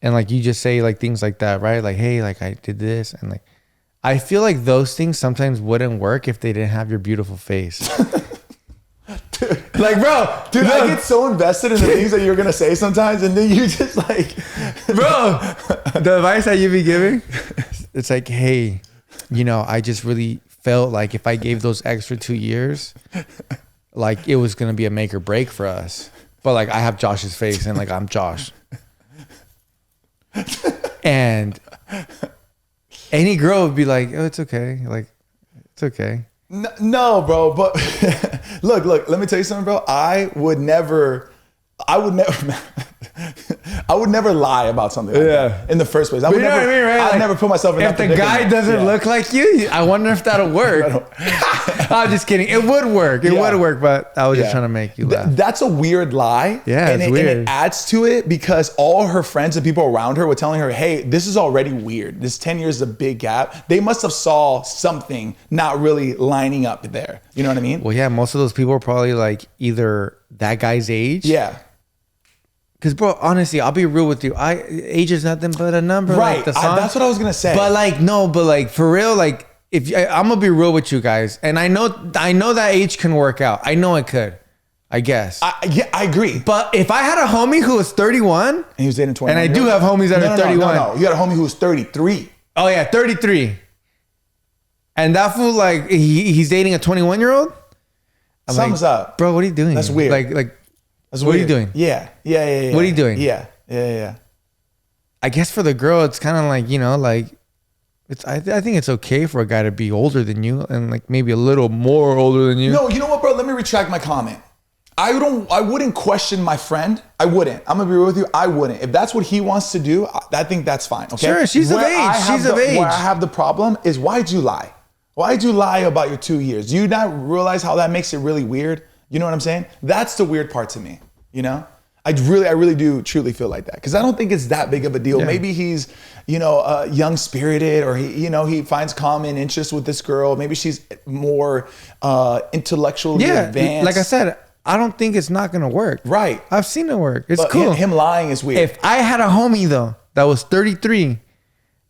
And like you just say like things like that, right? Like, hey, like I did this. And like, I feel like those things sometimes wouldn't work if they didn't have your beautiful face. Dude, like, bro, dude, I get so invested in the things that you're gonna say sometimes, and then you just like, bro, the advice that you be giving, it's like, hey, you know, I just really felt like if I gave those extra 2 years, like it was gonna be a make or break for us. But like, I have Josh's face, and like I'm Josh, and any girl would be like, oh, it's okay, like it's okay. No, bro. But look, let me tell you something, bro. I would never lie about something like that in the first place. You know what I mean, right? I'd never put myself in that predicament. If the guy doesn't look like you, I wonder if that'll work. I'm just kidding. It would work. It would work, but I was just trying to make you laugh. That's a weird lie. Yeah, it's weird. And it adds to it because all her friends and people around her were telling her, hey, this is already weird. This 10 years is a big gap. They must have saw something not really lining up there. You know what I mean? Well, yeah, most of those people are probably like either that guy's age. Yeah. Because, bro, honestly, I'll be real with you. Age is nothing but a number. Right. Like the song. That's what I was going to say. But like, no, but like for real, like I'm going to be real with you guys. And I know that age can work out. I know it could. I guess. I agree. But if I had a homie who was 31, and he was dating 21, and I do have homies that are 31. No, you had a homie who was 33. Oh yeah, 33. And that fool, like, he's dating a 21-year-old? Something's up. Bro, what are you doing? That's weird. Like, that's what weird. are you doing? Yeah. What are you doing? Yeah. I guess for the girl, it's kind of like, you know, like, I think it's okay for a guy to be older than you and like maybe a little more older than you. No, you know what, bro? Let me retract my comment. I wouldn't question my friend. I wouldn't. I'm gonna be real with you. I wouldn't. If that's what he wants to do, I think that's fine. Okay. Sure, she's of age. She's of age. Where I have the problem is, why'd you lie? Why'd you lie about your 2 years? Do you not realize how that makes it really weird? You know what I'm saying? That's the weird part to me. You know, I really do truly feel like that, because I don't think it's that big of a deal. Yeah. Maybe he's, you know, young spirited, or he finds common interest with this girl. Maybe she's more intellectually advanced. Like I said, I don't think it's not gonna work. Right. I've seen it work. It's but cool. Him lying is weird. If I had a homie though that was 33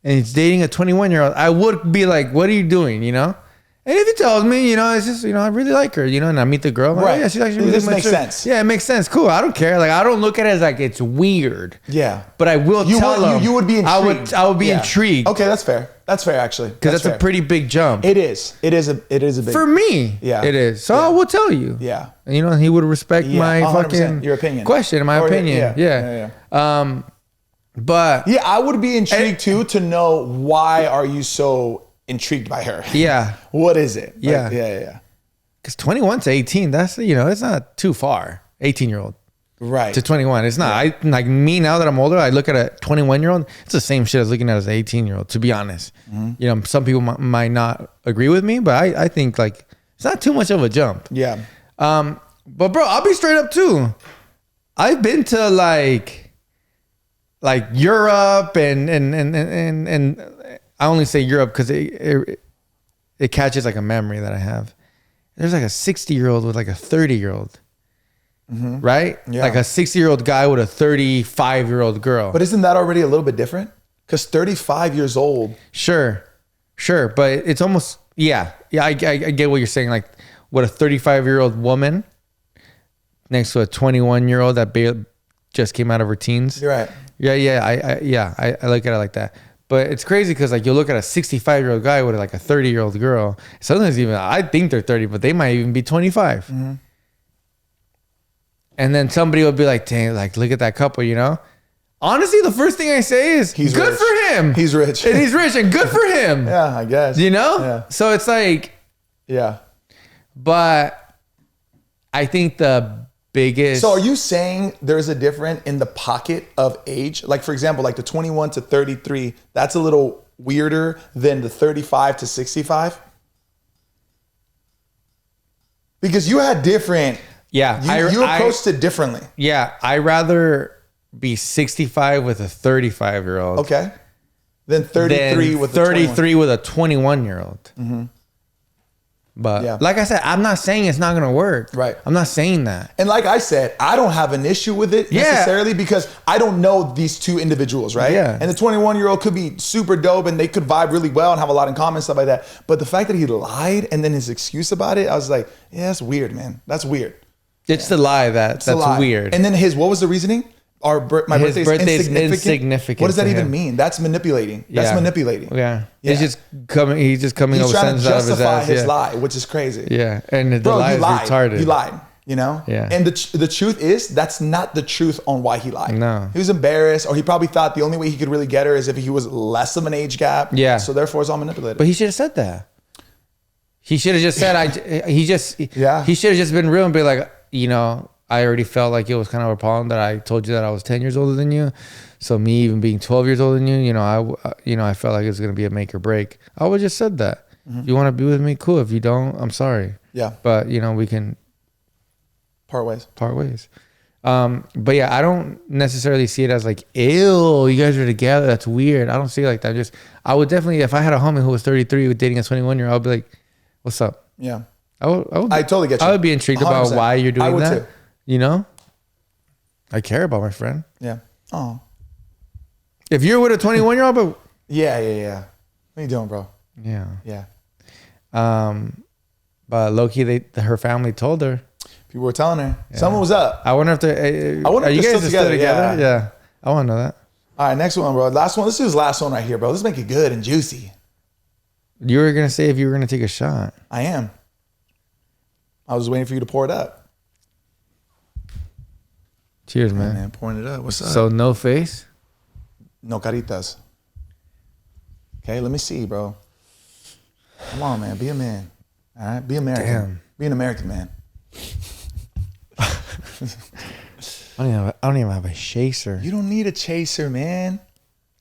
and he's dating a 21-year-old, I would be like, what are you doing? You know? And if he tells me, you know, it's just, you know, I really like her, you know, and I meet the girl, I'm like, right? Oh, yeah, she's actually really this makes sense. Yeah, it makes sense. Cool. I don't care. Like, I don't look at it as like it's weird. Yeah. But I will tell him. You would be intrigued. I would be intrigued. Okay, that's fair. That's fair, actually. Because that's a pretty big jump. It is. It is a big. For me, yeah, it is. So I will tell you. Yeah. And you know, he would respect my fucking your opinion. Question, my opinion. Yeah. But yeah, I would be intrigued too to know, why are you so intrigued by her? Yeah. What is it? Yeah. Yeah. Because 21 to 18, that's, you know, it's not too far. 18-year-old. Right. To 21. It's not. I like me now that I'm older, I look at a 21-year-old, it's the same shit as looking at as an 18-year-old, to be honest. Mm-hmm. You know, some people might not agree with me, but I think like it's not too much of a jump. Yeah. But bro, I'll be straight up too. I've been to like Europe and I only say Europe because it catches like a memory that I have. There's like a 60-year-old with like a 30-year-old. Mm-hmm. Right? Yeah. Like a 60-year-old guy with a 35-year-old girl. But isn't that already a little bit different? Because 35 years old. Sure. But it's almost, yeah, I get what you're saying. Like, what, a 35-year-old woman next to a 21-year-old that just came out of her teens. You're right. I look at it like that. But it's crazy because like you look at a 65-year-old guy with like a 30-year-old girl. Sometimes even, I think they're 30, but they might even be 25. Mm-hmm. And then somebody will be like, dang, like, look at that couple, you know? Honestly, the first thing I say is, he's good rich. For him. He's rich. And he's rich and good for him. Yeah, I guess. You know? Yeah. So it's like... Yeah. But I think the biggest... So are you saying there's a difference in the pocket of age? Like, for example, like the 21 to 33, that's a little weirder than the 35 to 65? Because you had different... Yeah. You approached it differently. Yeah. I'd rather be 65 with a 35-year-old. Okay. Then 33 with a 33 with a 21-year-old. Mm-hmm. But like I said, I'm not saying it's not going to work. Right. I'm not saying that. And like I said, I don't have an issue with it necessarily because I don't know these two individuals, right? Yeah. And the 21-year-old could be super dope and they could vibe really well and have a lot in common, stuff like that. But the fact that he lied and then his excuse about it, I was like, yeah, that's weird, man. That's weird. It's the lie that's weird. And then what was the reasoning? My birthday is insignificant. What does that even mean? That's manipulating. That's manipulating. Yeah. He's just coming over trying to justify his ass. lie, which is crazy. Yeah. And the lie is retarded. He lied, you know? Yeah. And the truth is, that's not the truth on why he lied. No. He was embarrassed, or he probably thought the only way he could really get her is if he was less of an age gap. Yeah. So therefore it's all manipulated. But he should have said that. He should have just said, he should have just been real and be like, you know, I already felt like it was kind of a problem that I told you that I was 10 years older than you. So me even being 12 years older than you, you know, I felt like it was going to be a make or break. I would just said that. Mm-hmm. If you want to be with me, cool. If you don't, I'm sorry. Yeah. But, you know, we can part ways. But yeah, I don't necessarily see it as like, ew, you guys are together. That's weird. I don't see it like that. I would definitely, if I had a homie who was 33 with dating a 21-year-old, I'd be like, what's up? Yeah. I would totally get you. I would be intrigued 100%. About why you're doing that. Too. You know? I care about my friend. Yeah. Oh. If you're with a 21-year-old, but yeah. What are you doing, bro? Yeah. But low-key, her family told her. People were telling her. Yeah. Someone was up. I wonder if they're... are you guys still together? Yeah. I want to know that. All right, next one, bro. Last one. This is the last one right here, bro. Let's make it good and juicy. You were going to say if you were going to take a shot. I am. I was waiting for you to pour it up. Cheers, man. Hey, man, pouring it up. What's up? So no face? No caritas. Okay, let me see, bro. Come on, man. Be a man. All right? Be American. Damn. Be an American man. I don't even have a chaser. You don't need a chaser, man.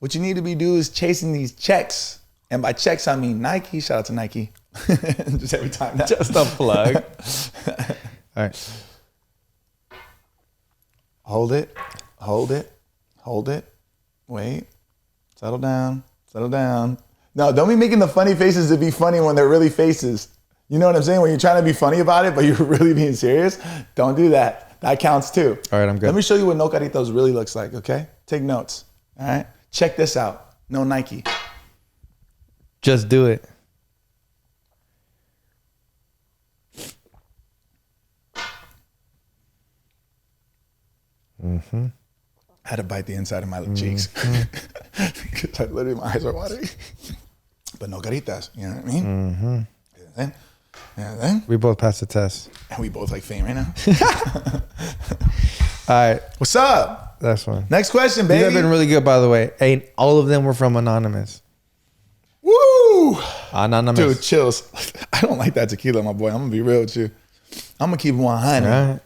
What you need to be doing is chasing these checks. And by checks, I mean Nike. Shout out to Nike. Just every time. Now. Just a plug. All right. Hold it. Hold it. Hold it. Wait. Settle down. Settle down. No, don't be making the funny faces to be funny when they're really faces. You know what I'm saying? When you're trying to be funny about it, but you're really being serious, don't do that. That counts too. All right, I'm good. Let me show you what no caritos really looks like, okay? Take notes, all right? Check this out. No Nike. Just do it. Mm-hmm. I had to bite the inside of my cheeks. Because literally my eyes are watering. But no caritas, you know what I mean? Mm-hmm. Then we both passed the test. And we both like fame right now. All right. What's up? That's one. Next question, baby. These have been really good, by the way. And all of them were from Anonymous. Woo! Anonymous. Dude, chills. I don't like that tequila, my boy. I'm going to be real with you. I'm going to keep it 100. All right.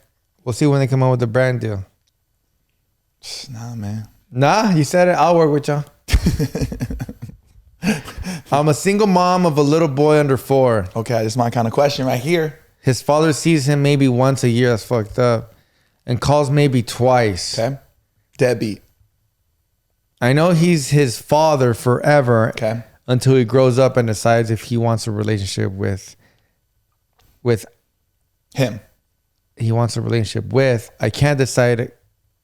We'll see when they come out with the brand deal. Nah, man. Nah, you said it. I'll work with y'all. I'm a single mom of a little boy under 4. Okay, this is my kind of question right here. His father sees him maybe once a year. That's fucked up. And calls maybe twice. Okay. Deadbeat. I know he's his father forever. Okay. Until he grows up and decides if he wants a relationship with him. He wants a relationship with. I can't decide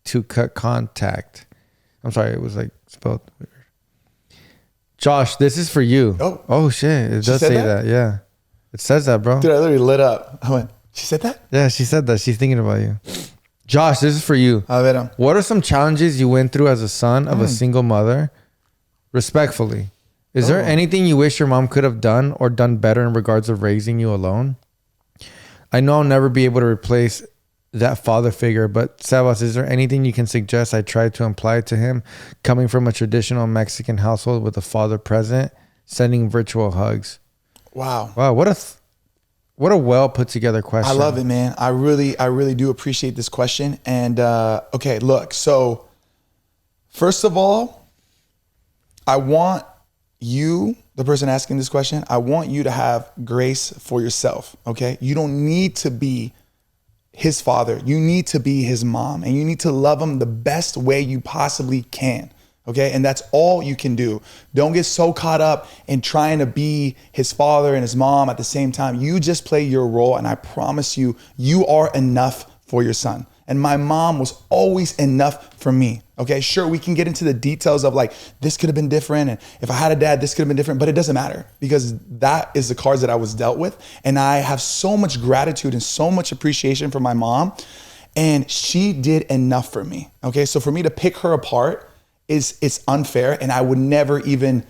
to cut contact. I'm sorry, it was like spelled weird. Josh, this is for you. Oh shit. It does say that? Yeah. It says that, bro. Dude, I literally lit up. I went, she said that? Yeah, she said that. She's thinking about you. Josh, this is for you. A ver. What are some challenges you went through as a son of a single mother? Respectfully. Is there anything you wish your mom could have done or done better in regards of raising you alone? I know I'll never be able to replace that father figure, but Sebas, is there anything you can suggest I tried to imply to him coming from a traditional Mexican household with a father present, sending virtual hugs? Wow. Wow. What a well put together question. I love it, man. I really do appreciate this question. And okay, look, so first of all, I want you, the person asking this question, I want you to have grace for yourself, okay? You don't need to be his father. You need to be his mom, and you need to love him the best way you possibly can, okay? And that's all you can do. Don't get so caught up in trying to be his father and his mom at the same time. You just play your role, and I promise you, you are enough for your son. And my mom was always enough for me. Okay, sure, we can get into the details of like, this could have been different. And if I had a dad, this could have been different, but it doesn't matter because that is the cards that I was dealt with. And I have so much gratitude and so much appreciation for my mom. And she did enough for me. Okay, so for me to pick her apart it's unfair. And I would never even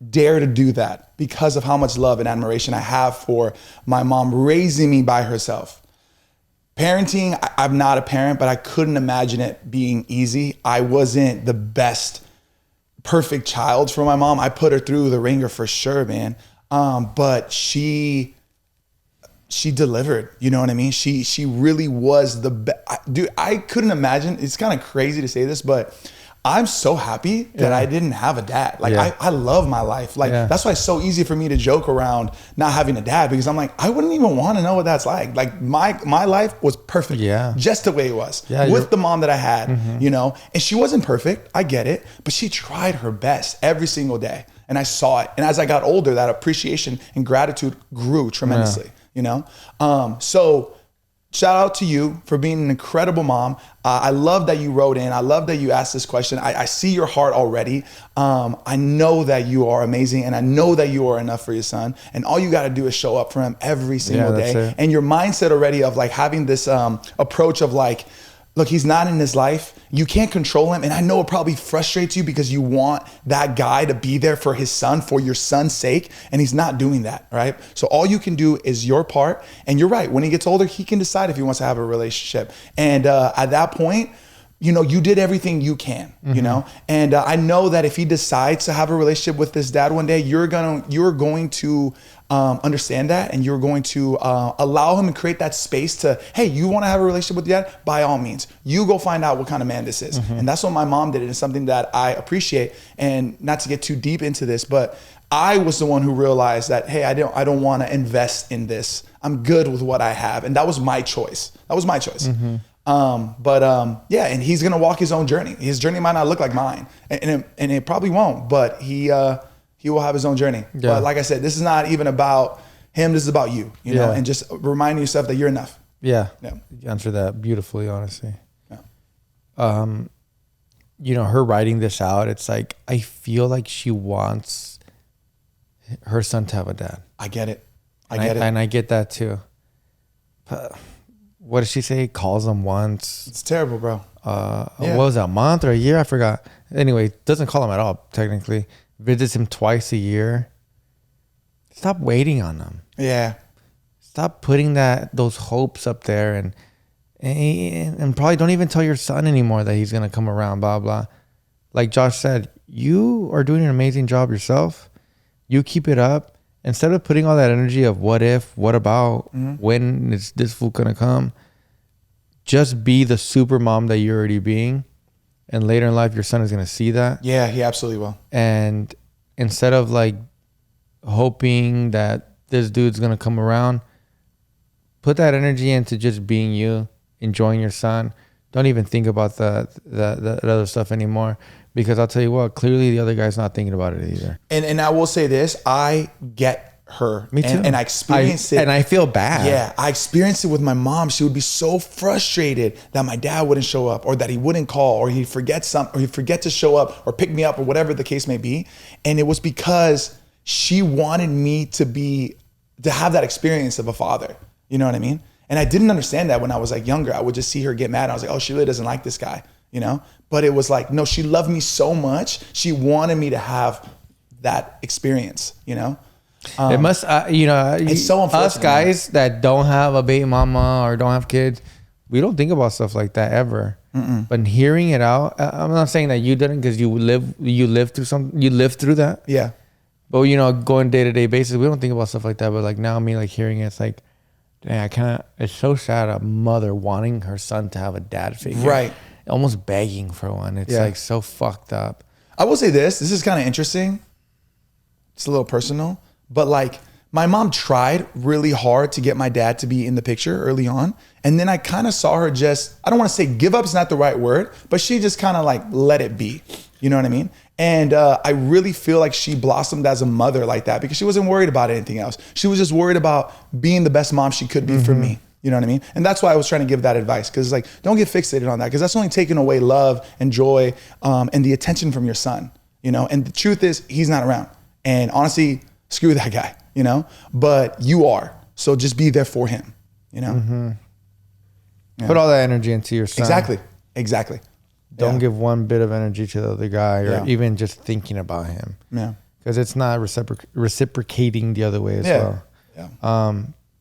dare to do that because of how much love and admiration I have for my mom raising me by herself. Parenting, I'm not a parent, but I couldn't imagine it being easy. I wasn't the best, perfect child for my mom. I put her through the ringer for sure, man. But she delivered, you know what I mean? She really was the best. Dude, I couldn't imagine. It's kind of crazy to say this, but I'm so happy that I didn't have a dad. Like I love my life. Like that's why it's so easy for me to joke around not having a dad because I'm like, I wouldn't even want to know what that's like. Like my life was perfect. Just the way it was with the mom that I had, you know, and she wasn't perfect. I get it, but she tried her best every single day. And I saw it. And as I got older, that appreciation and gratitude grew tremendously, you know? So shout out to you for being an incredible mom. I love that you wrote in. I love that you asked this question. I see your heart already. I know that you are amazing, and I know that you are enough for your son. And all you got to do is show up for him every single day. And your mindset already of like having this approach of like, look, he's not in his life. You can't control him. And I know it probably frustrates you because you want that guy to be there for his son, for your son's sake. And he's not doing that, right? So all you can do is your part. And you're right. When he gets older, he can decide if he wants to have a relationship. And at that point, you know, you did everything you can, you know? And I know that if he decides to have a relationship with this dad one day, you're going to understand that, and you're going to allow him and create that space to, hey, you want to have a relationship with your dad? By all means, you go find out what kind of man this is. And that's what my mom did. And it's something that I appreciate. And not to get too deep into this, but I was the one who realized that, hey, I don't want to invest in this. I'm good with what I have. And that was my choice. Yeah, and he's gonna walk his own journey. His journey might not look like mine, and it probably won't, but he will have his own journey. But like I said, this is not even about him. This is about you, you know, and just reminding yourself that you're enough. Yeah. You answered that beautifully, honestly. You know, her writing this out, it's like, I feel like she wants her son to have a dad. I get it. And I get that too. But what did she say? Calls him once. It's terrible, bro. What was that, a month or a year? I forgot. Anyway, doesn't call him at all, technically. Visits him twice a year. Stop waiting on them. Yeah. Stop putting those hopes up there, and probably don't even tell your son anymore that he's gonna come around, blah blah. Like Josh said, you are doing an amazing job yourself. You keep it up. Instead of putting all that energy of what if, what about, when is this fool gonna come, just be the super mom that you're already being. And later in life, your son is gonna see that. Yeah, he absolutely will. And instead of like hoping that this dude's gonna come around, put that energy into just being you, enjoying your son. Don't even think about the other stuff anymore. Because I'll tell you what, clearly the other guy's not thinking about it either. And I will say this, I get her. Me too. And I experience it. And I feel bad. Yeah, I experienced it with my mom. She would be so frustrated that my dad wouldn't show up, or that he wouldn't call, or he'd forget something, or he'd forget to show up or pick me up, or whatever the case may be. And it was because she wanted me to have that experience of a father. You know what I mean? And I didn't understand that when I was like younger. I would just see her get mad. I was like, oh, she really doesn't like this guy, you know? But it was like, no, she loved me so much. She wanted me to have that experience, you know? It must, it's so unfortunate. Us guys that don't have a baby mama or don't have kids, we don't think about stuff like that ever. But hearing it out, I'm not saying that you didn't, because you lived through that. Yeah. But you know, going day-to-day basis, we don't think about stuff like that. But like now, me like hearing it, it's like, dang, it's so sad, a mother wanting her son to have a dad figure. Right. Almost begging for one. It's like so fucked up. I will say this is kind of interesting. It's a little personal, but like my mom tried really hard to get my dad to be in the picture early on. And then I kind of saw her I don't want to say give up is not the right word, but she just kind of like let it be. You know what I mean? And I really feel like she blossomed as a mother like that, because she wasn't worried about anything else. She was just worried about being the best mom she could be for me. You know what I mean? And that's why I was trying to give that advice, because it's like, don't get fixated on that, because that's only taking away love and joy and the attention from your son, you know? And the truth is, he's not around. And honestly, screw that guy, you know? But you are. So just be there for him, you know? Yeah. Put all that energy into your son. Exactly. Don't give one bit of energy to the other guy, or even just thinking about him. Yeah. Because it's not reciprocating the other way as well. Yeah.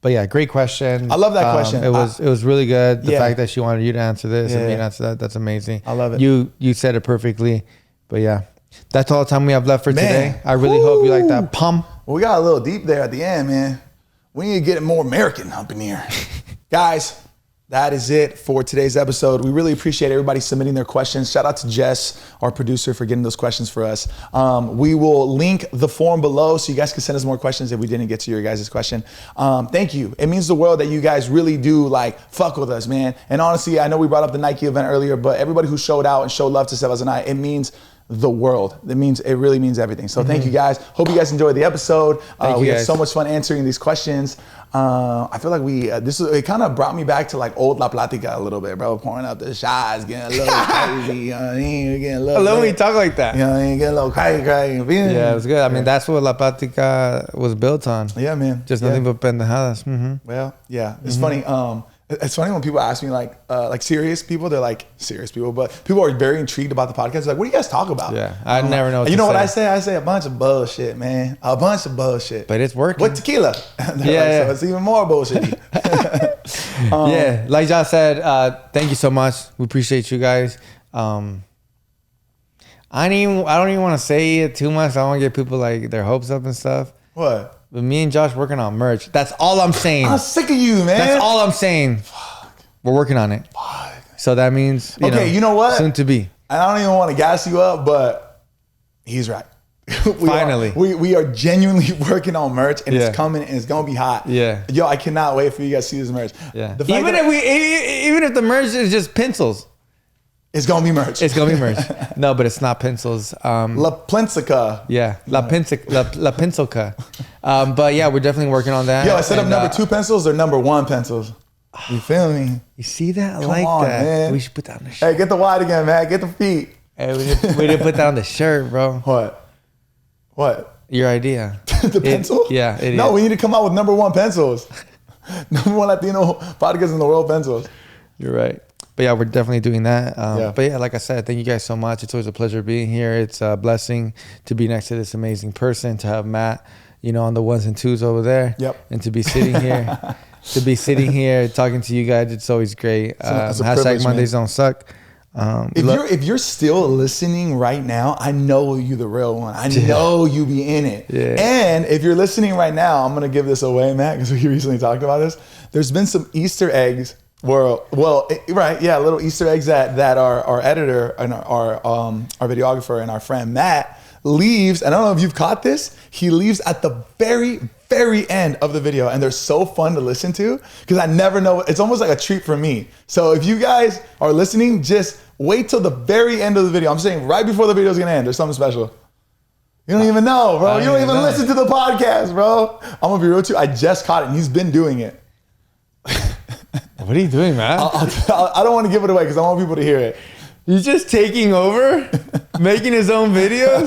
But yeah, great question. I love that question. It was really good. The fact that she wanted you to answer this and me to answer that, that's amazing. I love it. You said it perfectly. But yeah, that's all the time we have left for today. I really hope you like that pump. Well, we got a little deep there at the end, man. We need to get it more American up in here. Guys, that is it for today's episode. We really appreciate everybody submitting their questions. Shout out to Jess, our producer, for getting those questions for us. We will link the form below so you guys can send us more questions if we didn't get to your guys' question. Thank you. It means the world that you guys really do like fuck with us, man. And honestly, I know we brought up the Nike event earlier, but everybody who showed out and showed love to Sebas and I, it means the world. It really means everything. So thank you guys. Hope you guys enjoyed the episode. We had so much fun answering these questions. I feel like it kind of brought me back to like old La Platica a little bit, bro. Pouring out the shots, getting a little crazy. You know what I mean? Getting a little. I love when you talk like that. You know what I mean? Getting a little crazy. Yeah, it was good. I mean, that's what La Platica was built on. Yeah, man. Just nothing but pendejadas. Well, yeah. It's funny. It's funny when people ask me like serious people, they're like serious people, but people are very intrigued about the podcast. Like, what do you guys talk about? Yeah, I never know. You know what I say? I say a bunch of bullshit, man. A bunch of bullshit. But it's working. With tequila. Yeah. So it's even more bullshit. Yeah, like John said, thank you so much. We appreciate you guys. I don't even want to say it too much. I don't want to get people like their hopes up and stuff. What? But me and Josh working on merch. That's all I'm saying. I'm sick of you, man. That's all I'm saying. Fuck. We're working on it. Fuck. So that means, you know what? Soon to be. I don't even want to gas you up, but he's right. Finally. We are genuinely working on merch, and it's coming, and it's going to be hot. Yeah. Yo, I cannot wait for you guys to see this merch. Yeah. Even if the merch is just pencils. It's going to be merch. It's going to be merch. No, but it's not pencils. La Plensica. Yeah. La Pencilca. But yeah, we're definitely working on that. Yo, I set up number 2 pencils or number 1 pencils. You feel me? You see that? I Come like on, that. Man. We should put that on the shirt. Hey, get the wide again, man. Get the feet. Hey, we didn't put that on the shirt, bro. What? Your idea. The pencil? Yeah, it No, is. we need to come out with number 1 pencils. Number 1 Latino podcast in the world pencils. You're right. But yeah, we're definitely doing that. Yeah. But yeah, like I said, thank you guys so much. It's always a pleasure being here. It's a blessing to be next to this amazing person, to have Matt, on the 1s and 2s over there. Yep. And to be sitting here, talking to you guys, it's always great. It's a hashtag privilege, Mondays man. Don't Suck. If you're still listening right now, I know you the real one. I know you be in it. Yeah. And if you're listening right now, I'm gonna give this away, Matt, because we recently talked about this. There's been some Easter eggs. Little Easter eggs that our editor and our videographer and our friend Matt leaves. And I don't know if you've caught this. He leaves at the very, very end of the video, and they're so fun to listen to because I never know. It's almost like a treat for me. So if you guys are listening, just wait till the very end of the video. I'm saying right before the video is gonna end. There's something special. You don't even know, bro. You don't even listen to the podcast, bro. I'm gonna be real with you. I just caught it, and he's been doing it. What are you doing, man? I don't want to give it away because I want people to hear it. He's just taking over, making his own videos.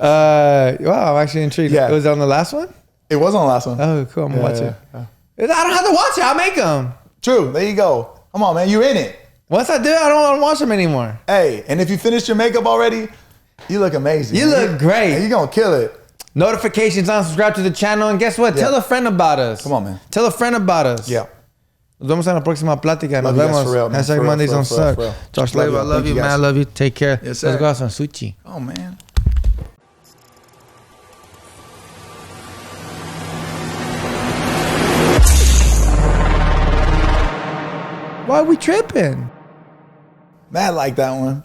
Wow, I'm actually intrigued. Yeah. Was it on the last one? It was on the last one. Oh, cool. I'm gonna watch it. I don't have to watch it. I'll make them. True. There you go. Come on, man. You're in it. Once I do it, I don't want to watch them anymore. Hey, and if you finished your makeup already, you look amazing. You look great. You're going to kill it. Notifications on, subscribe to the channel, and guess what? Tell a friend about us. Come on, man. Tell a friend about us. Yeah. Nos vemos en la próxima plática. Nos Love you guys vemos. for real, man. Hashtag For real, Mondays for real, Don't for real, Suck. for real. Josh Love Leva, I you. love Thank you, you, man. I guys. love you. Take care. Yes, sir. Let's go have some sushi. Oh, man. Why are we tripping? Matt liked that one.